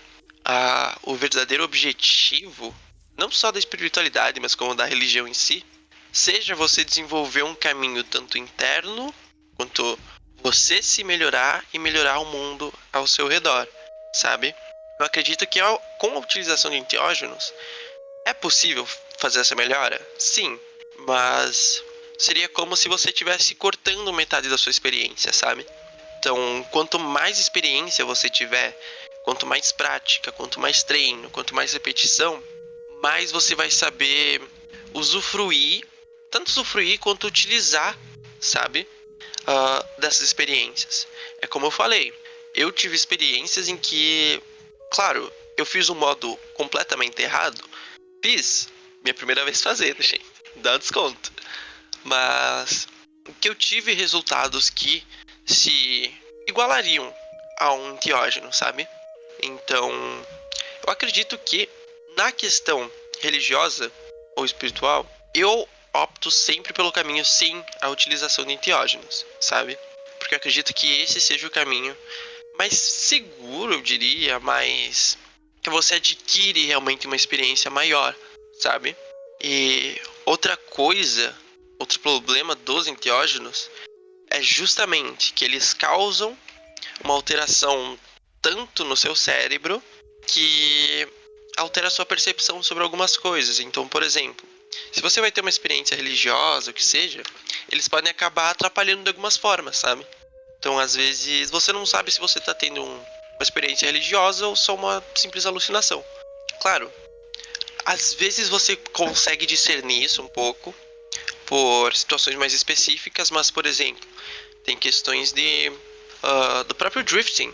o verdadeiro objetivo, não só da espiritualidade, mas como da religião em si, seja você desenvolver um caminho tanto interno, quanto você se melhorar e melhorar o mundo ao seu redor, sabe? Eu acredito que com a utilização de enteógenos, é possível fazer essa melhora? Sim, mas seria como se você estivesse cortando metade da sua experiência, sabe? Então, quanto mais experiência você tiver, quanto mais prática, quanto mais treino, quanto mais repetição, mais você vai saber usufruir, tanto usufruir quanto utilizar, sabe? Dessas experiências. É como eu falei, eu tive experiências em que, claro, eu fiz um modo completamente errado. Fiz minha primeira vez fazendo, gente, dá desconto. Mas que eu tive resultados que se igualariam a um enteógeno, sabe? Então, eu acredito que na questão religiosa ou espiritual, eu opto sempre pelo caminho sim a utilização de enteógenos, sabe? Porque eu acredito que esse seja o caminho mais seguro, eu diria, mais que você adquire realmente uma experiência maior, sabe? E outra coisa, outro problema dos enteógenos é justamente que eles causam uma alteração tanto no seu cérebro que altera a sua percepção sobre algumas coisas. Então, por exemplo, se você vai ter uma experiência religiosa, o que seja, eles podem acabar atrapalhando de algumas formas, sabe? Então, às vezes, você não sabe se você está tendo uma experiência religiosa ou só uma simples alucinação. Claro, às vezes você consegue discernir isso um pouco por situações mais específicas, mas, por exemplo, tem questões do próprio drifting,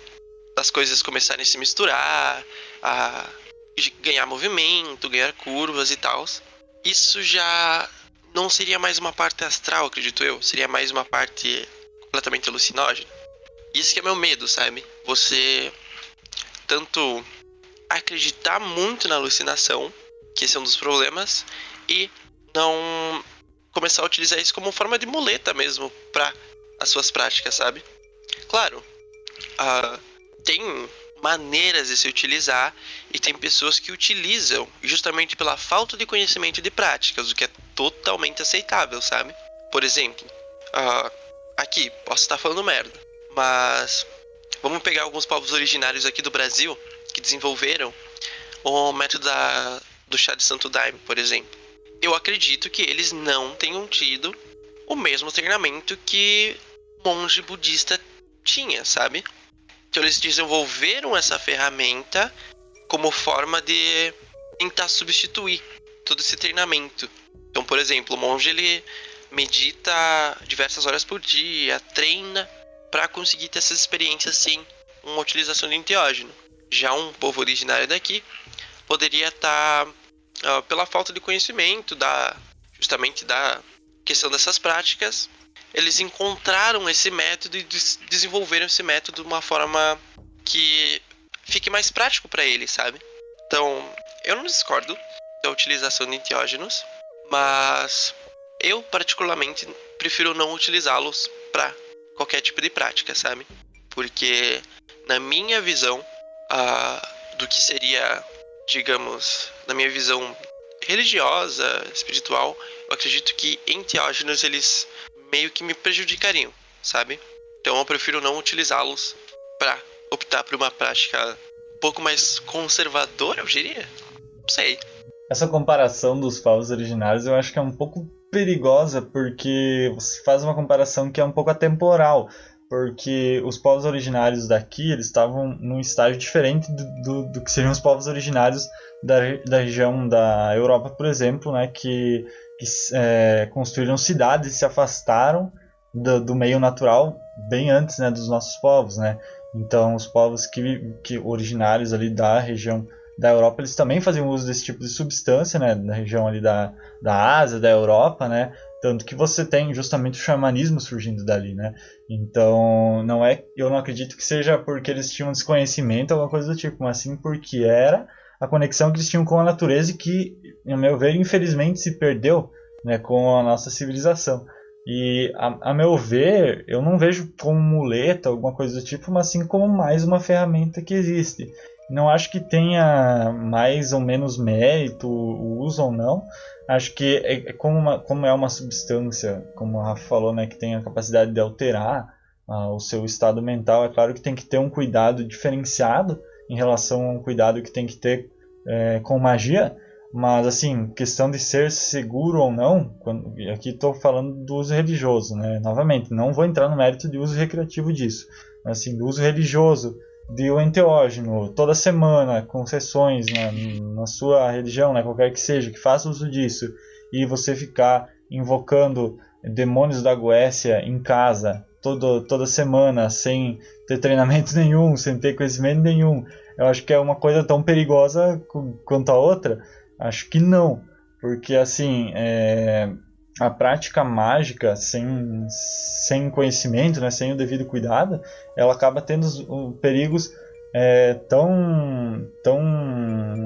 das coisas começarem a se misturar, a ganhar movimento, ganhar curvas e tal. Isso já não seria mais uma parte astral, acredito eu. Seria mais uma parte completamente alucinógena. Isso que é meu medo, sabe? Você tanto acreditar muito na alucinação, que esse é um dos problemas, e não começar a utilizar isso como forma de muleta mesmo para as suas práticas, sabe? Claro, tem maneiras de se utilizar e tem pessoas que utilizam justamente pela falta de conhecimento de práticas, o que é totalmente aceitável, sabe? Por exemplo, aqui, posso estar falando merda, mas vamos pegar alguns povos originários aqui do Brasil que desenvolveram o método do chá de Santo Daime, por exemplo. Eu acredito que eles não tenham tido o mesmo treinamento que monge budista tinha, sabe? Então eles desenvolveram essa ferramenta como forma de tentar substituir todo esse treinamento. Então, por exemplo, o monge ele medita diversas horas por dia, treina para conseguir ter essas experiências sem uma utilização de enteógeno. Já um povo originário daqui poderia estar pela falta de conhecimento justamente da questão dessas práticas. Eles encontraram esse método e desenvolveram esse método de uma forma que fique mais prático para eles, sabe? Então, eu não discordo da utilização de enteógenos, mas eu particularmente prefiro não utilizá-los para qualquer tipo de prática, sabe? Porque na minha visão do que seria, digamos, na minha visão religiosa, espiritual, eu acredito que enteógenos eles meio que me prejudicariam, sabe? Então eu prefiro não utilizá-los para optar por uma prática um pouco mais conservadora, eu diria. Não sei. Essa comparação dos povos originários eu acho que é um pouco perigosa, porque você faz uma comparação que é um pouco atemporal, porque os povos originários daqui eles estavam num estágio diferente do que seriam os povos originários da região da Europa, por exemplo, né, que construíram cidades e se afastaram do meio natural bem antes, né, dos nossos povos, né? Então os povos que originários ali da região da Europa, eles também faziam uso desse tipo de substância, né, na região ali da Ásia, da Europa, né? Tanto que você tem justamente o xamanismo surgindo dali, né? Então, eu não acredito que seja porque eles tinham desconhecimento ou alguma coisa do tipo, mas sim porque era a conexão que eles tinham com a natureza e que, a meu ver, infelizmente se perdeu, né, com a nossa civilização. E, a meu ver, eu não vejo como muleta, alguma coisa do tipo, mas sim como mais uma ferramenta que existe. Não acho que tenha mais ou menos mérito o uso ou não. Acho que como é uma substância, como a Rafa falou, né, que tem a capacidade de alterar o seu estado mental, é claro que tem que ter um cuidado diferenciado em relação a um cuidado que tem que ter com magia. Mas, assim, questão de ser seguro ou não, aqui estou falando do uso religioso, né? Novamente, não vou entrar no mérito de uso recreativo disso. Mas, assim, do uso religioso, de um enteógeno, toda semana, com sessões na sua religião, né? Qualquer que seja, que faça uso disso, e você ficar invocando demônios da Goécia em casa, toda semana, sem ter treinamento nenhum, sem ter conhecimento nenhum, eu acho que é uma coisa tão perigosa quanto a outra. Acho que não, porque assim, a prática mágica sem conhecimento, né, sem o devido cuidado, ela acaba tendo perigos tão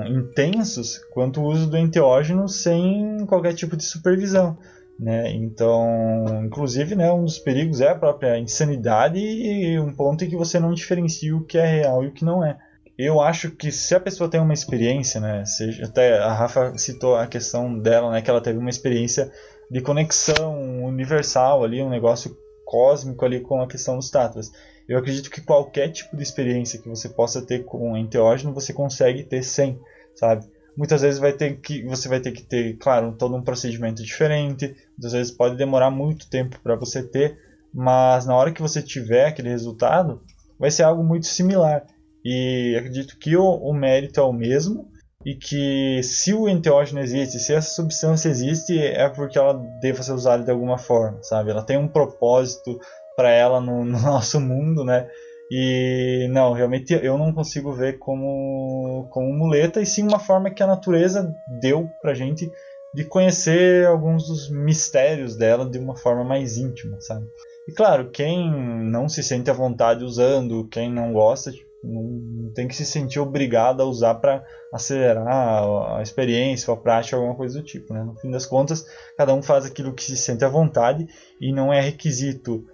intensos quanto o uso do enteógeno sem qualquer tipo de supervisão, né? Então, inclusive, né, um dos perigos é a própria insanidade e um ponto em que você não diferencia o que é real e o que não é. Eu acho que se a pessoa tem uma experiência, né, seja, até a Rafa citou a questão dela, né, que ela teve uma experiência de conexão universal ali, um negócio cósmico ali com a questão dos tattvas. Eu acredito que qualquer tipo de experiência que você possa ter com enteógeno, você consegue ter sem, sabe? Muitas vezes você vai ter que ter, claro, todo um procedimento diferente, muitas vezes pode demorar muito tempo para você ter, mas na hora que você tiver aquele resultado, vai ser algo muito similar. E acredito que o mérito é o mesmo e que se o enteógeno existe, se essa substância existe, é porque ela deva ser usada de alguma forma, sabe? Ela tem um propósito para ela no nosso mundo, né? E não, realmente eu não consigo ver como muleta, e sim uma forma que a natureza deu pra gente de conhecer alguns dos mistérios dela de uma forma mais íntima, sabe? E claro, quem não se sente à vontade usando, quem não gosta, tipo, não tem que se sentir obrigado a usar para acelerar a experiência ou a prática, alguma coisa do tipo, né? No fim das contas, cada um faz aquilo que se sente à vontade e não é requisito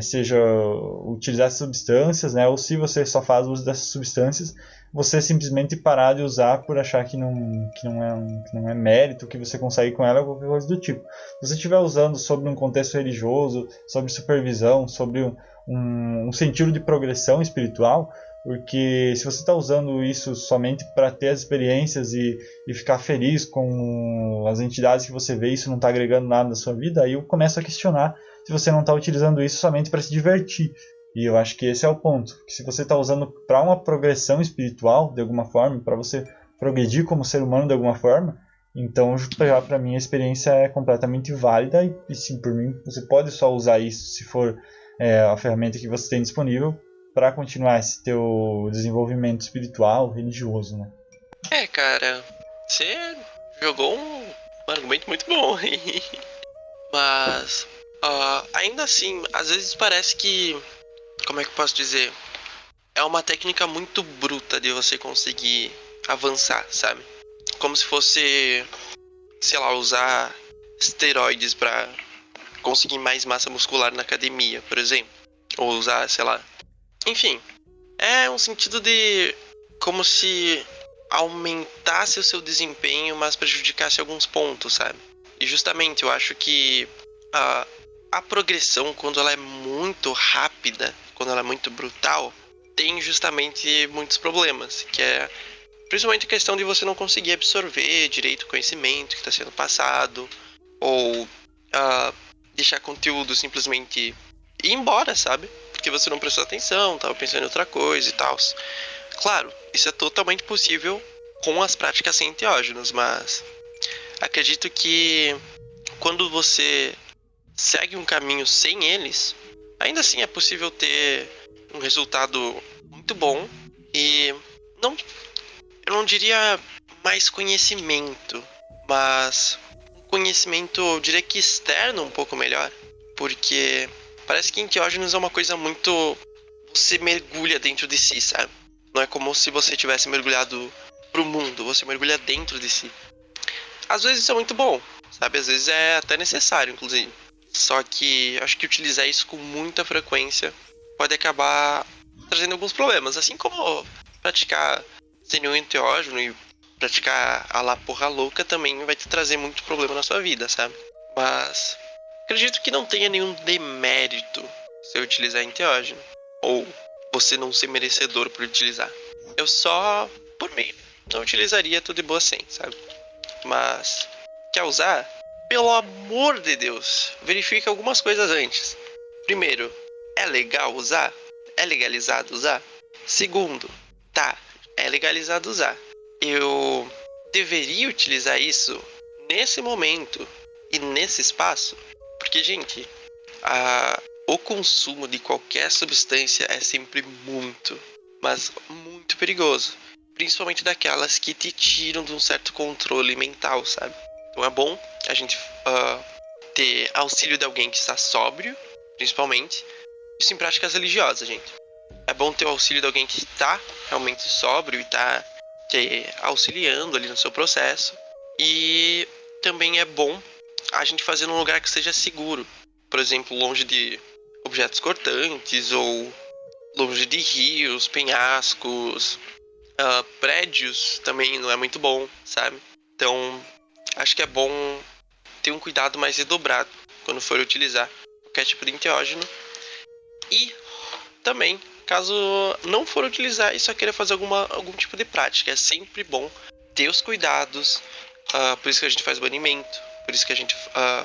seja utilizar essas substâncias, né? Ou se você só faz uso dessas substâncias, você simplesmente parar de usar por achar que não é mérito que você consegue com ela ou qualquer coisa do tipo. Se você estiver usando sobre um contexto religioso, sobre supervisão, sobre um sentido de progressão espiritual, porque se você está usando isso somente para ter as experiências e ficar feliz com as entidades que você vê, isso não está agregando nada na sua vida, aí eu começo a questionar se você não está utilizando isso somente para se divertir. E eu acho que esse é o ponto. Que se você está usando para uma progressão espiritual, de alguma forma, para você progredir como ser humano de alguma forma, então já para mim a experiência é completamente válida e sim, por mim, você pode só usar isso se for a ferramenta que você tem disponível para continuar esse teu desenvolvimento espiritual, religioso, né? Cara, você jogou um argumento muito bom. Mas, ainda assim, às vezes parece que, como é que eu posso dizer? É uma técnica muito bruta de você conseguir avançar, sabe? Como se fosse, sei lá, usar esteroides pra conseguir mais massa muscular na academia, por exemplo. Ou usar, sei lá. Enfim, é um sentido de como se aumentasse o seu desempenho, mas prejudicasse alguns pontos, sabe? E justamente eu acho que a progressão, quando ela é muito rápida, quando ela é muito brutal, tem justamente muitos problemas, que é principalmente a questão de você não conseguir absorver direito o conhecimento que está sendo passado, ou deixar conteúdo simplesmente ir embora, sabe? Porque você não prestou atenção, estava pensando em outra coisa e tal. Claro, isso é totalmente possível com as práticas sem enteógenos, mas acredito que quando você segue um caminho sem eles, ainda assim é possível ter um resultado muito bom e eu não diria mais conhecimento, mas um conhecimento, eu diria que externo um pouco melhor, porque parece que enteógenos é uma coisa muito... você mergulha dentro de si, sabe? Não é como se você tivesse mergulhado pro mundo, você mergulha dentro de si. Às vezes isso é muito bom, sabe? Às vezes é até necessário, inclusive. Só que acho que utilizar isso com muita frequência pode acabar trazendo alguns problemas. Assim como praticar sem nenhum enteógeno e praticar a la porra louca também vai te trazer muito problema na sua vida, sabe? Mas acredito que não tenha nenhum demérito se utilizar enteógeno. Ou você não ser merecedor por utilizar. Eu só, por mim, não utilizaria tudo de boa sem, sabe? Mas, quer usar? Pelo amor de Deus, verifique algumas coisas antes. Primeiro, é legal usar? É legalizado usar? Segundo, é legalizado usar. Eu deveria utilizar isso nesse momento e nesse espaço? Porque, gente, o consumo de qualquer substância é sempre muito, mas muito perigoso. Principalmente daquelas que te tiram de um certo controle mental, sabe? Então é bom a gente ter auxílio de alguém que está sóbrio, principalmente. Isso em práticas religiosas, gente. É bom ter o auxílio de alguém que está realmente sóbrio e está te auxiliando ali no seu processo. E também é bom a gente fazer num lugar que seja seguro. Por exemplo, longe de objetos cortantes ou longe de rios, penhascos, Prédios também não é muito bom, sabe? Então, acho que é bom ter um cuidado mais redobrado quando for utilizar qualquer tipo de enteógeno. E também, caso não for utilizar e só queira fazer algum tipo de prática, é sempre bom ter os cuidados. Por isso que a gente faz banimento, por isso que a gente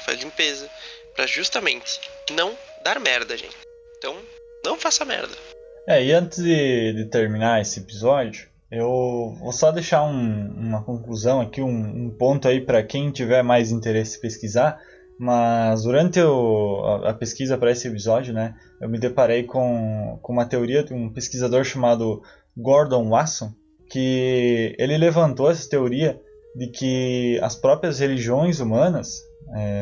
faz limpeza, pra justamente não dar merda, gente. Então, não faça merda. E antes de terminar esse episódio, eu vou só deixar uma conclusão aqui, um ponto aí para quem tiver mais interesse em pesquisar. Mas durante a pesquisa para esse episódio, né, eu me deparei com uma teoria de um pesquisador chamado Gordon Wasson, que ele levantou essa teoria de que as próprias religiões humanas,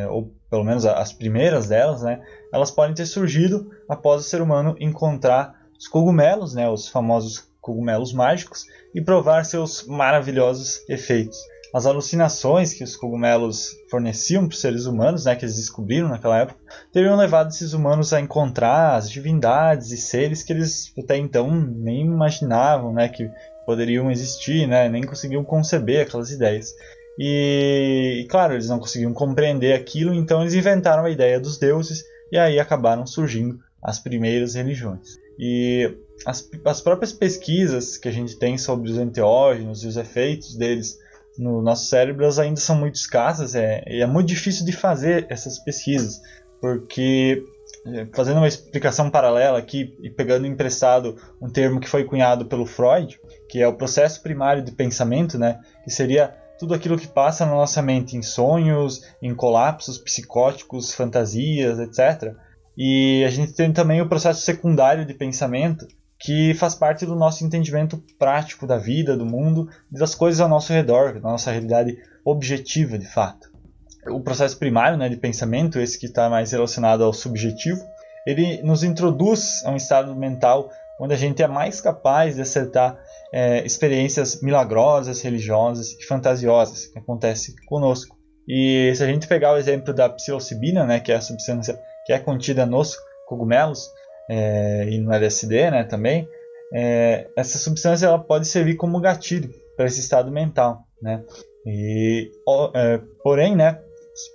ou pelo menos as primeiras delas, né, elas podem ter surgido após o ser humano encontrar os cogumelos, né, os famosos cogumelos mágicos, e provar seus maravilhosos efeitos. As alucinações que os cogumelos forneciam para os seres humanos, né, que eles descobriram naquela época, teriam levado esses humanos a encontrar as divindades e seres que eles até então nem imaginavam, né, que poderiam existir, né, nem conseguiam conceber aquelas ideias. E claro, eles não conseguiam compreender aquilo, então eles inventaram a ideia dos deuses e aí acabaram surgindo as primeiras religiões. E as próprias pesquisas que a gente tem sobre os enteógenos e os efeitos deles no nosso cérebro ainda são muito escassas, e é muito difícil de fazer essas pesquisas, porque, fazendo uma explicação paralela aqui e pegando emprestado um termo que foi cunhado pelo Freud, que é o processo primário de pensamento, né, que seria tudo aquilo que passa na nossa mente em sonhos, em colapsos psicóticos, fantasias, etc. E a gente tem também o processo secundário de pensamento, que faz parte do nosso entendimento prático da vida, do mundo, das coisas ao nosso redor, da nossa realidade objetiva, de fato. O processo primário, né, de pensamento, esse que está mais relacionado ao subjetivo, ele nos introduz a um estado mental onde a gente é mais capaz de acertar experiências milagrosas, religiosas e fantasiosas que acontecem conosco. E se a gente pegar o exemplo da psilocibina, né, que é a substância que é contida nos cogumelos, e no LSD, né, também, essa substância ela pode servir como gatilho para esse estado mental, né? Porém, né,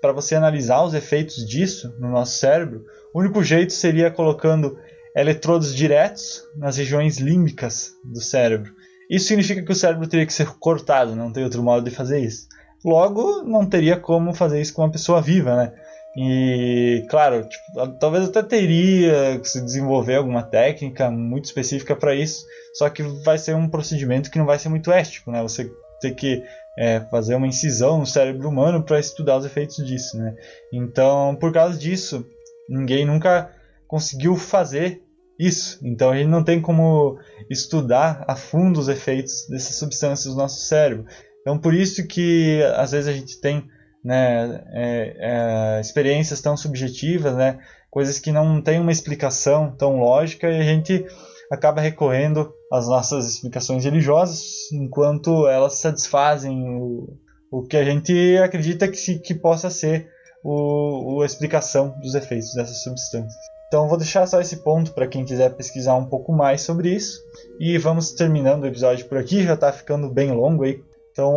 para você analisar os efeitos disso no nosso cérebro, o único jeito seria colocando eletrodos diretos nas regiões límbicas do cérebro. Isso significa que o cérebro teria que ser cortado, não tem outro modo de fazer isso. Logo, não teria como fazer isso com uma pessoa viva, né? E, claro, talvez até teria que se desenvolver alguma técnica muito específica para isso, só que vai ser um procedimento que não vai ser muito ético, né? Você ter que fazer uma incisão no cérebro humano para estudar os efeitos disso, né? Então, por causa disso, ninguém nunca conseguiu fazer isso. Então, a gente não tem como estudar a fundo os efeitos dessas substâncias no nosso cérebro. Então, por isso que às vezes a gente tem, né, experiências tão subjetivas, né, coisas que não têm uma explicação tão lógica, e a gente acaba recorrendo às nossas explicações religiosas, enquanto elas satisfazem o que a gente acredita que possa ser a explicação dos efeitos dessas substâncias. Então vou deixar só esse ponto para quem quiser pesquisar um pouco mais sobre isso, e vamos terminando o episódio por aqui, já está ficando bem longo aí. Então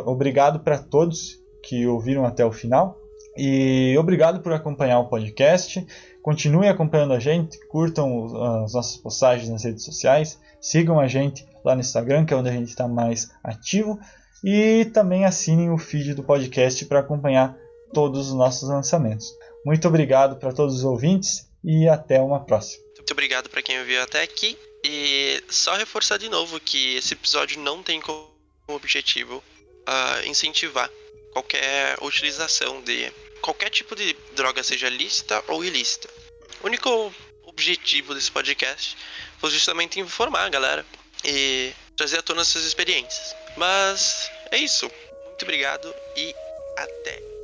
obrigado para todos que ouviram até o final, e obrigado por acompanhar o podcast. Continuem acompanhando a gente, curtam as nossas postagens nas redes sociais, sigam a gente lá no Instagram, que é onde a gente está mais ativo, e também assinem o feed do podcast para acompanhar todos os nossos lançamentos. Muito obrigado para todos os ouvintes e até uma próxima. Muito obrigado para quem ouviu até aqui, e só reforçar de novo que esse episódio não tem como objetivo incentivar qualquer utilização de qualquer tipo de droga, seja lícita ou ilícita. O único objetivo desse podcast foi justamente informar a galera e trazer à tona essas experiências. Mas é isso. Muito obrigado e até.